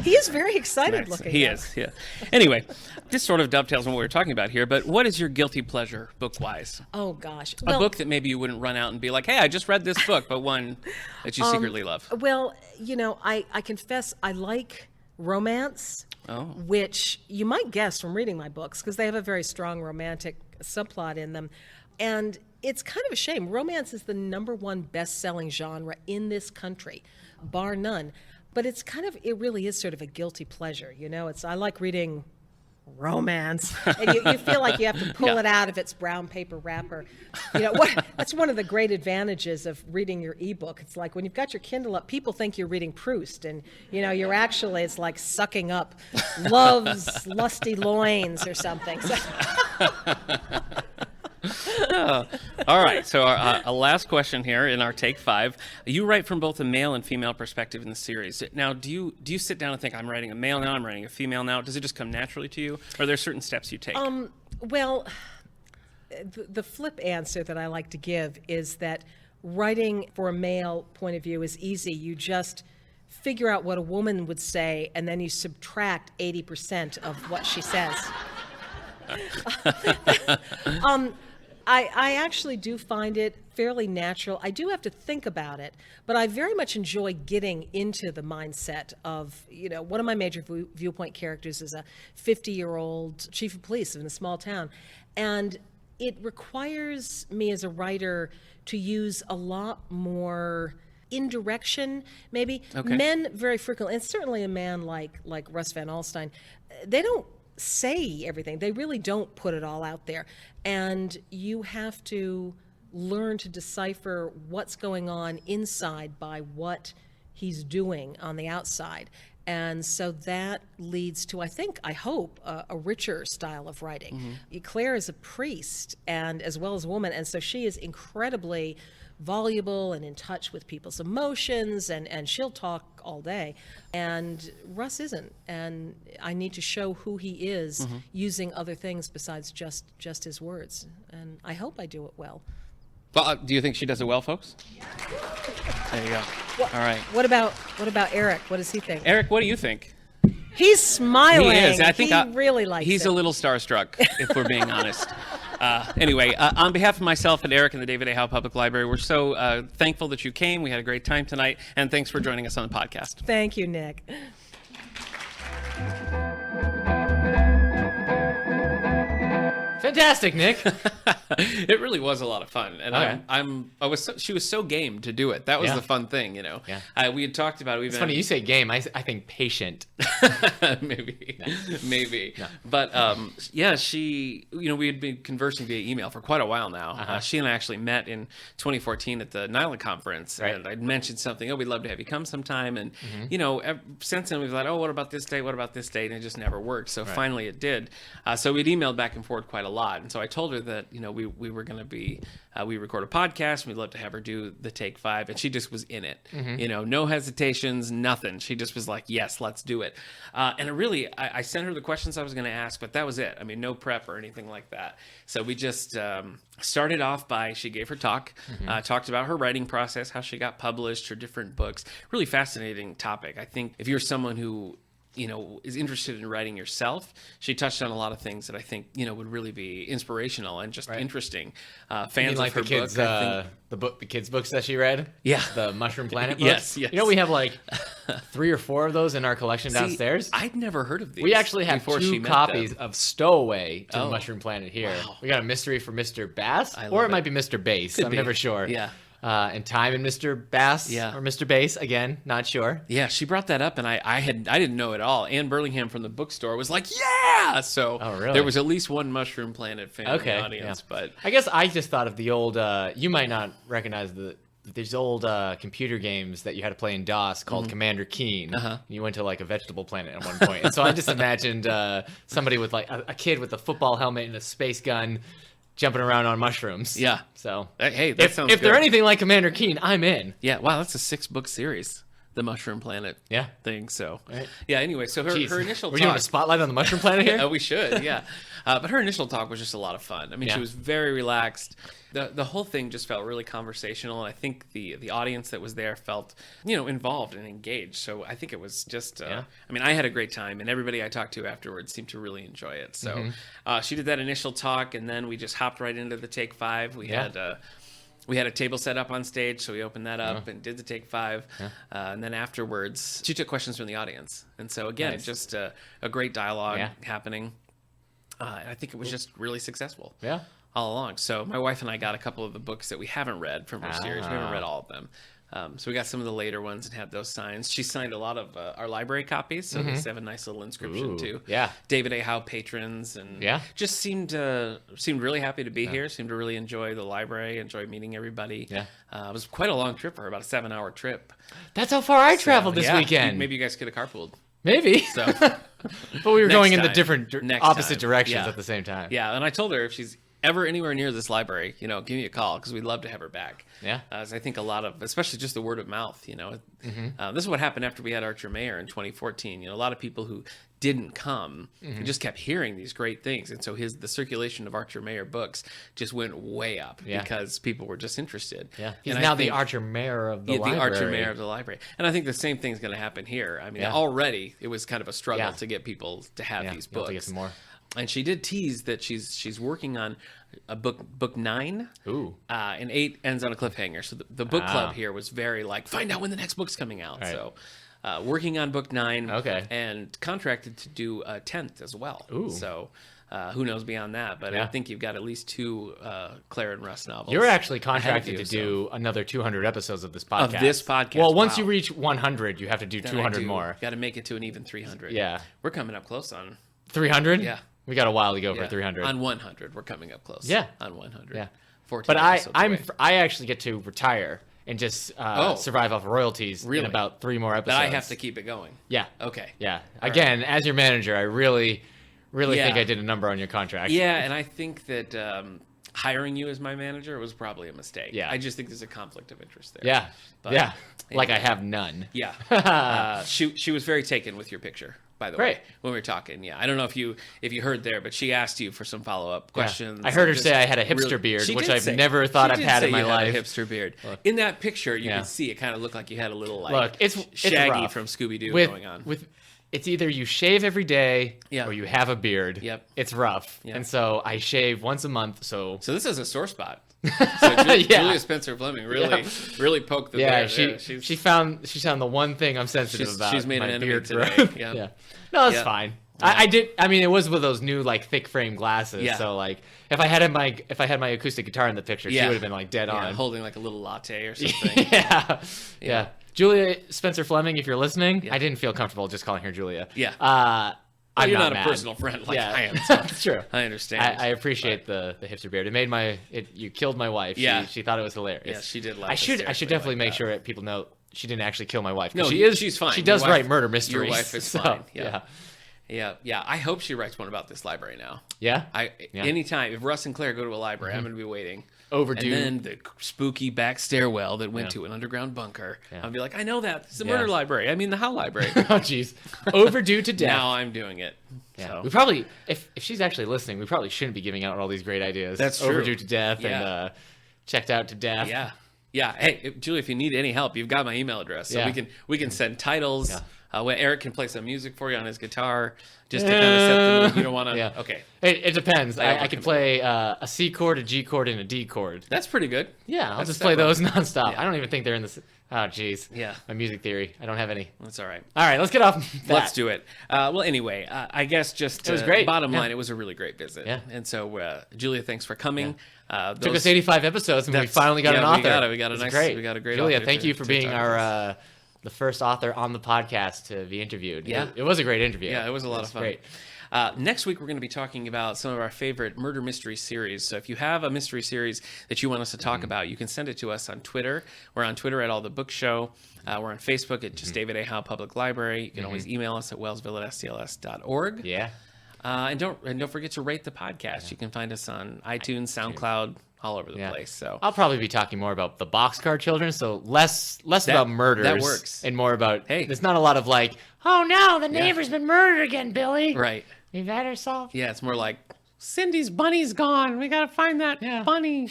He is very excited looking. He is. Yeah. Anyway, this sort of dovetails on what we were talking about here. But what is your guilty pleasure, book-wise? Oh gosh, a book that maybe you wouldn't run out and be like, "Hey, I just read this book," but one that you secretly love. Well, I confess I like romance. Oh. Which you might guess from reading my books because they have a very strong romantic subplot in them. And it's kind of a shame. Romance is the #1 best-selling genre in this country, bar none. But it really is sort of a guilty pleasure. I like reading romance. And you feel like you have to pull it out of its brown paper wrapper. That's one of the great advantages of reading your ebook. It's like when you've got your Kindle up, people think you're reading Proust, and you're actually, it's like sucking up love's lusty loins or something. So. All right. So our last question here in our take 5. You write from both a male and female perspective in the series. Now, do you sit down and think, I'm writing a male now, I'm writing a female now? Does it just come naturally to you? Or are there certain steps you take? Well, the flip answer that I like to give is that writing for a male point of view is easy. You just figure out what a woman would say, and then you subtract 80% of what she says. I actually do find it fairly natural. I do have to think about it, but I very much enjoy getting into the mindset of, one of my major viewpoint characters is a 50-year-old chief of police in a small town. And it requires me as a writer to use a lot more indirection, maybe. Okay. Men very frequently, and certainly a man like Russ Van Alstyne, they don't say everything. They really don't put it all out there. And you have to learn to decipher what's going on inside by what he's doing on the outside. And so that leads to, I hope, a richer style of writing. Mm-hmm. Claire is a priest and as well as a woman, and so she is incredibly voluble and in touch with people's emotions, and she'll talk all day. And Russ isn't, and I need to show who he is using other things besides just his words. And I hope I do it well. Well, do you think she does it well, folks? There you go. All right. What about Eric? What does he think? Eric, what do you think? He's smiling. He is. I think he really likes it. He's a little starstruck, if we're being honest. Anyway, on behalf of myself and Eric and the David A. Howe Public Library, we're so thankful that you came. We had a great time tonight, and thanks for joining us on the podcast. Thank you, Nick. Fantastic, Nick. It really was a lot of fun, and okay. She was so game to do it. That was the fun thing, Yeah. We had talked about it. It's funny you say game. I think patient. maybe. No. But she. We had been conversing via email for quite a while now. She and I actually met in 2014 at the NYLA conference, right. And I'd mentioned something. Oh, we'd love to have you come sometime, and since then we've thought, oh, what about this date? What about this date? And it just never worked. So finally it did. So we'd emailed back and forth quite a lot. lot. And so I told her that, we were going to be, we record a podcast. We'd love to have her do the Take 5. And she just was in it, no hesitations, nothing. She just was like, yes, let's do it. And I sent her the questions I was going to ask, but that was it. I mean, no prep or anything like that. So we just started off by, she gave her talk, talked about her writing process, how she got published, her different books. Really fascinating topic. I think if you're someone who is interested in writing yourself, she touched on a lot of things that I think, would really be inspirational and just interesting. Fans like of her kids, book, the kids' books that she read? Yeah. The Mushroom Planet books? Yes. We have like 3 or 4 of those in our collection downstairs. I'd never heard of these. We actually have 2 copies of Stowaway to Mushroom Planet here. Wow. We got a mystery for Mr. Bass, or it might be Mr. Bass. I'm never sure. Yeah. And Time and Mr. Bass, or Mr. Bass, again, not sure. Yeah, she brought that up, and I didn't know at all. Ann Burlingham from the bookstore was like, yeah! So there was at least one Mushroom Planet fan in the audience. But I guess I just thought of the old, you might not recognize these old computer games that you had to play in DOS called Commander Keen. You went to like a vegetable planet at one point. And so I just imagined somebody with like a kid with a football helmet and a space gun jumping around on mushrooms. Yeah. So hey, that sounds if good. they're anything like Commander Keen, I'm in. Yeah. Wow, that's a 6-book series, the Mushroom Planet. Thing. So yeah. Anyway, so her initial talk. We're doing a spotlight on the Mushroom Planet here. We should. Yeah. But her initial talk was just a lot of fun. I mean, she was very relaxed. The whole thing just felt really conversational, and I think the audience that was there felt involved and engaged. So I think it was just I mean, I had a great time, and everybody I talked to afterwards seemed to really enjoy it. So she did that initial talk, and then we just hopped right into the Take 5. We had a table set up on stage, so we opened that up and did the Take 5. And then afterwards, she took questions from the audience. And so again, just a great dialogue happening. I think it was just really successful. All along. So my wife and I got a couple of the books that we haven't read from her series. We haven't read all of them. So we got some of the later ones and had those signed. She signed a lot of our library copies, so they have a nice little inscription too. David A. Howe patrons, and just seemed really happy to be here. Seemed to really enjoy the library, enjoy meeting everybody. It was quite a long trip for her, about a 7-hour trip. That's how far I traveled this weekend. Maybe you guys could have carpooled. Maybe. So, but we were going in the different opposite directions at the same time. Yeah, and I told her if she's ever anywhere near this library, give me a call, because we'd love to have her back. As I think a lot of, especially just the word of mouth, this is what happened after we had Archer Mayer in 2014. A lot of people who didn't come just kept hearing these great things, and so the circulation of Archer Mayer books just went way up because people were just interested. He's now the Archer Mayer of the library. The Archer Mayer of the library. And I think the same thing's going to happen here. I mean, already it was kind of a struggle to get people to have these books. To get some more. And she did tease that she's working on a book 9. And 8 ends on a cliffhanger. So the book club here was very like, find out when the next book's coming out. Right. So working on book 9. And contracted to do a 10th as well. So who knows beyond that? But I think you've got at least 2 Clare and Russ novels. You're actually contracted to do another 200 episodes of this podcast. Well, once you reach 100, you have to do 200 more. Got to make it to an even 300. Yeah. We're coming up close on 300? Yeah. We got a while to go for 300. On 100, we're coming up close. Yeah. On 100. Yeah. 14 but I actually get to retire and just survive off royalties in about 3 more episodes. But I have to keep it going. Yeah. Okay. Yeah. Again, as your manager, I really think I did a number on your contract. Yeah, and I think that hiring you as my manager was probably a mistake. Yeah. I just think there's a conflict of interest there. Yeah. But, yeah. Like I have none. Yeah. She was very taken with your picture, by the way, when we were talking. Yeah. I don't know if you heard there, but she asked you for some follow-up questions. I heard her say I had a hipster beard, which I've never thought I've had in my life. Had a hipster beard. In that picture, you can see it kind of looked like you had a little it's Shaggy rough. from Scooby-Doo going on. It's either you shave every day or you have a beard. Yep. It's rough. Yep. And so I shave once a month. So this is a sore spot. So Julia Spencer-Fleming really poked the bear. She found the one thing I'm sensitive about. She's made an enemy today. Yeah. No, that's fine. I did. I mean, it was with those new like thick frame glasses. Yeah. So like, if I had my acoustic guitar in the picture, she would have been like dead on, holding like a little latte or something. Yeah. Julia Spencer-Fleming, if you're listening, I didn't feel comfortable just calling her Julia. Yeah. You're not mad. A personal friend like I am. So that's true. I understand. I appreciate the hipster beard. It made you killed my wife. Yeah. She thought it was hilarious. Yeah, she did laugh. I should definitely make sure that people know she didn't actually kill my wife. No, she's fine. She does write murder mysteries. Your wife is fine. Yeah. I hope she writes one about this library now. Yeah? Anytime, if Russ and Claire go to a library, I'm going to be waiting. Overdue. And then the spooky back stairwell that went to an underground bunker. I'll be like, I know that. It's the murder library. I mean, the How library. Oh, jeez. Overdue to death. Now I'm doing it. Yeah. So. We probably, if she's actually listening, we probably shouldn't be giving out all these great ideas. That's true. Overdue to death and checked out to death. Yeah. Hey, Julie, if you need any help, you've got my email address. So we can send titles. Yeah. Eric can play some music for you on his guitar. Just to kind of set the mood. You don't want to... Yeah. Okay. It depends. I can play a C chord, a G chord, and a D chord. That's pretty good. Yeah, I'll just play those nonstop. Yeah. I don't even think they're in the... Oh, jeez. Yeah. My music theory. I don't have any. That's all right. All right, let's get off that. Let's do it. Well, anyway, I guess just... It was great. Bottom line, it was a really great visit. Yeah. And so, Julia, thanks for coming. Yeah. Took us 85 episodes, and we finally got an author. We got a great Julia, author. Thank you for being our... the first author on the podcast to be interviewed. Yeah. It was a great interview. Yeah, it was a lot of fun. Great. Next week, we're going to be talking about some of our favorite murder mystery series. So if you have a mystery series that you want us to talk about, you can send it to us on Twitter. We're on Twitter at All the Book Show. We're on Facebook at just David A. Howe Public Library. You can always email us at wellsville@stls.org. Yeah. And don't forget to rate the podcast. You can find us on iTunes, SoundCloud, all over the place. So I'll probably be talking more about the Boxcar Children, so less about murders. That works. And more about, hey, there's not a lot of like, oh no, the neighbor's been murdered again, Billy. Right. We've had ourselves. Yeah, it's more like, Cindy's bunny's gone. We got to find that bunny.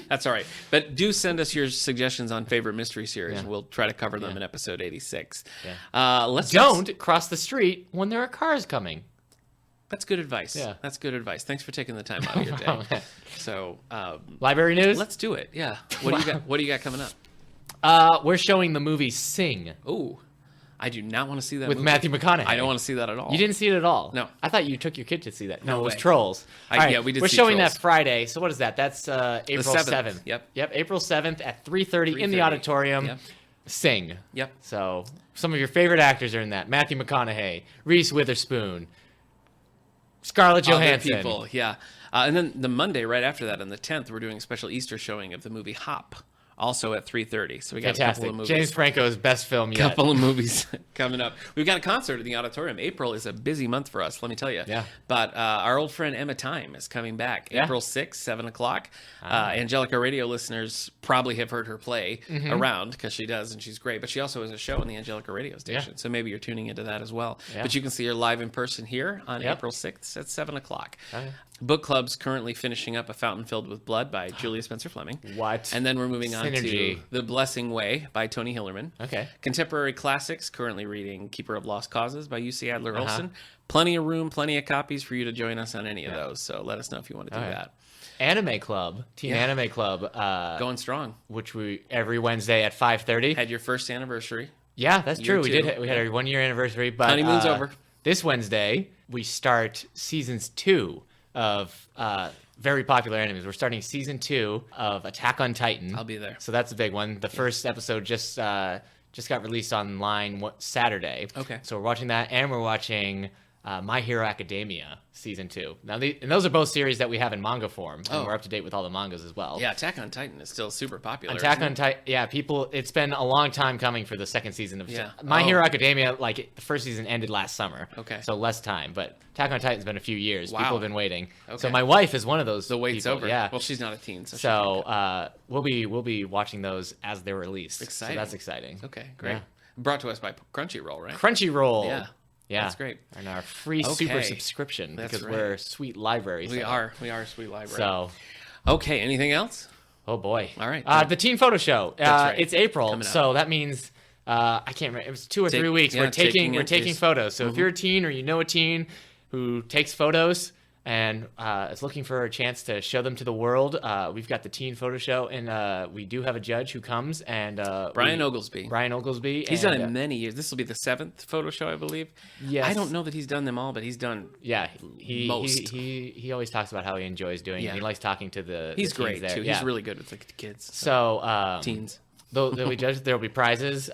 That's all right. But do send us your suggestions on favorite mystery series. Yeah. We'll try to cover them in episode 86. Yeah. Don't cross the street when there are cars coming. That's good advice. Yeah. That's good advice. Thanks for taking the time out of your day. So, library news? Let's do it. Yeah. What do you got coming up? We're showing the movie Sing. Ooh. I do not want to see that with movie. Matthew McConaughey. I don't want to see that at all. You didn't see it at all? No. I thought you took your kid to see that. No it was way. Trolls. Yeah, we did. We're see showing Trolls. that Friday. So what is that? That's April 7th. Yep. April 7th at 3:30 in the auditorium. Yep. Sing. Yep. So some of your favorite actors are in that. Matthew McConaughey, Reese Witherspoon, Scarlett Johansson. Other people, yeah. And then the Monday right after that, on the 10th, we're doing a special Easter showing of the movie Hop. Also at 3:30. So we got Fantastic. a couple of movies. James Franco's best film yet. Couple of movies coming up. We've got a concert in the auditorium. April is a busy month for us, let me tell you. Yeah. But our old friend Emma Time is coming back. April 6th, 7 o'clock. Angelica Radio listeners probably have heard her play around, because she does, and she's great. But she also has a show on the Angelica Radio station. So maybe you're tuning into that as well. Yeah. But you can see her live in person here on April 6th at 7 o'clock. Book Club's currently finishing up A Fountain Filled with Blood by Julia Spencer-Fleming. What? And then we're moving on Synergy. to The Blessing Way by Tony Hillerman. Okay. Contemporary Classics, currently reading Keeper of Lost Causes by U.C. Adler Olson. Plenty of room, plenty of copies for you to join us on any of those. So let us know if you want to do that. Anime Club, Teen Anime Club. Going strong. Which we, every Wednesday at 5:30. Had your first anniversary. Yeah, that's true. We did. We had our 1 year anniversary. But honeymoon's over. This Wednesday, we start seasons 2 of very popular animes. We're starting season 2 of Attack on Titan. I'll be there. So that's a big one. The first episode just got released online Saturday. Okay. So we're watching that, and we're watching My Hero Academia season 2. Now, and those are both series that we have in manga form, and we're up to date with all the mangas as well. Yeah, Attack on Titan is still super popular. Attack on Titan, yeah, people. It's been a long time coming for the second season of My Hero Academia. Like the first season ended last summer, so less time. But Attack on Titan's been a few years. Wow. People have been waiting. Okay. So my wife is one of those. The wait's people. over. Yeah. Well, she's not a teen, so we'll be watching those as they're released. Exciting. So that's exciting. Okay, great. Yeah. Brought to us by Crunchyroll, right? Crunchyroll. Yeah. Yeah, that's great. And our free super subscription because we're a sweet library. We are a sweet library. So, okay, anything else? Oh boy. All right. The teen photo show. That's right. It's April, so that means I can't remember. It was 2 or 3 weeks. We're taking photos. So if you're a teen or you know a teen who takes photos and is looking for a chance to show them to the world, we've got the teen photo show, and we do have a judge who comes, and Brian Oglesby. He's done it many years. This will be the 7th photo show, I believe. Yes. I don't know that he's done them all, but he's done most. He always talks about how he enjoys doing it. He likes talking to the He's the great there. too. Yeah. He's really good with the kids. So teens. There'll be judges. There'll be prizes.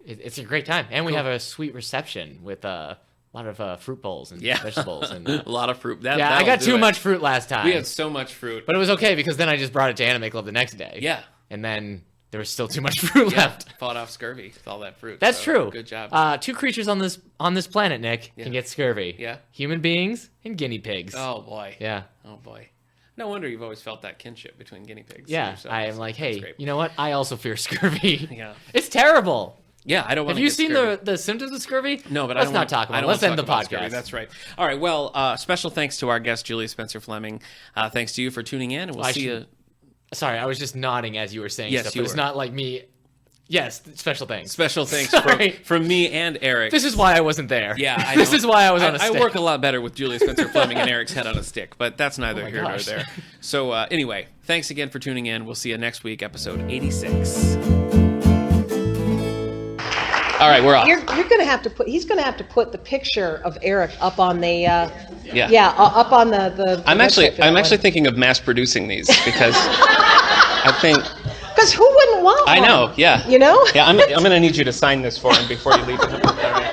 It's a great time, and we have a sweet reception with a lot of fruit bowls and vegetables and a lot of fruit. I got too much fruit last time. We had so much fruit, but it was okay because then I just brought it to Anime Club the next day. Yeah, and then there was still too much fruit left. Fought off scurvy with all that fruit. That's true. Good job. 2 creatures on this planet, Nick, can get scurvy. Yeah. Human beings and guinea pigs. Oh boy. Yeah. Oh boy. No wonder you've always felt that kinship between guinea pigs. Yeah. I am like, hey, you know what? I also fear scurvy. Yeah. It's terrible. Yeah, I don't want to. Have you seen the symptoms of scurvy? No, but let's not talk about it. Let's end the podcast. Scurvy. That's right. All right. Well, special thanks to our guest, Julia Spencer-Fleming. Thanks to you for tuning in, and we'll see you. Sorry, I was just nodding as you were saying stuff. You were. It's not like me. Yes, special thanks. Special thanks from me and Eric. This is why I wasn't there. Yeah, I know. This is why I was on a stick. I work a lot better with Julia Spencer-Fleming and Eric's head on a stick, but that's neither here nor there. So anyway, thanks again for tuning in. We'll see you next week, episode 86. All right, we're off. You're going to have to put. He's going to have to put the picture of Eric up on the. Up on the I'm actually thinking of mass producing these because I think. Because who wouldn't want one? I know. Yeah. You know. Yeah, I'm going to need you to sign this for him before you leave. All right.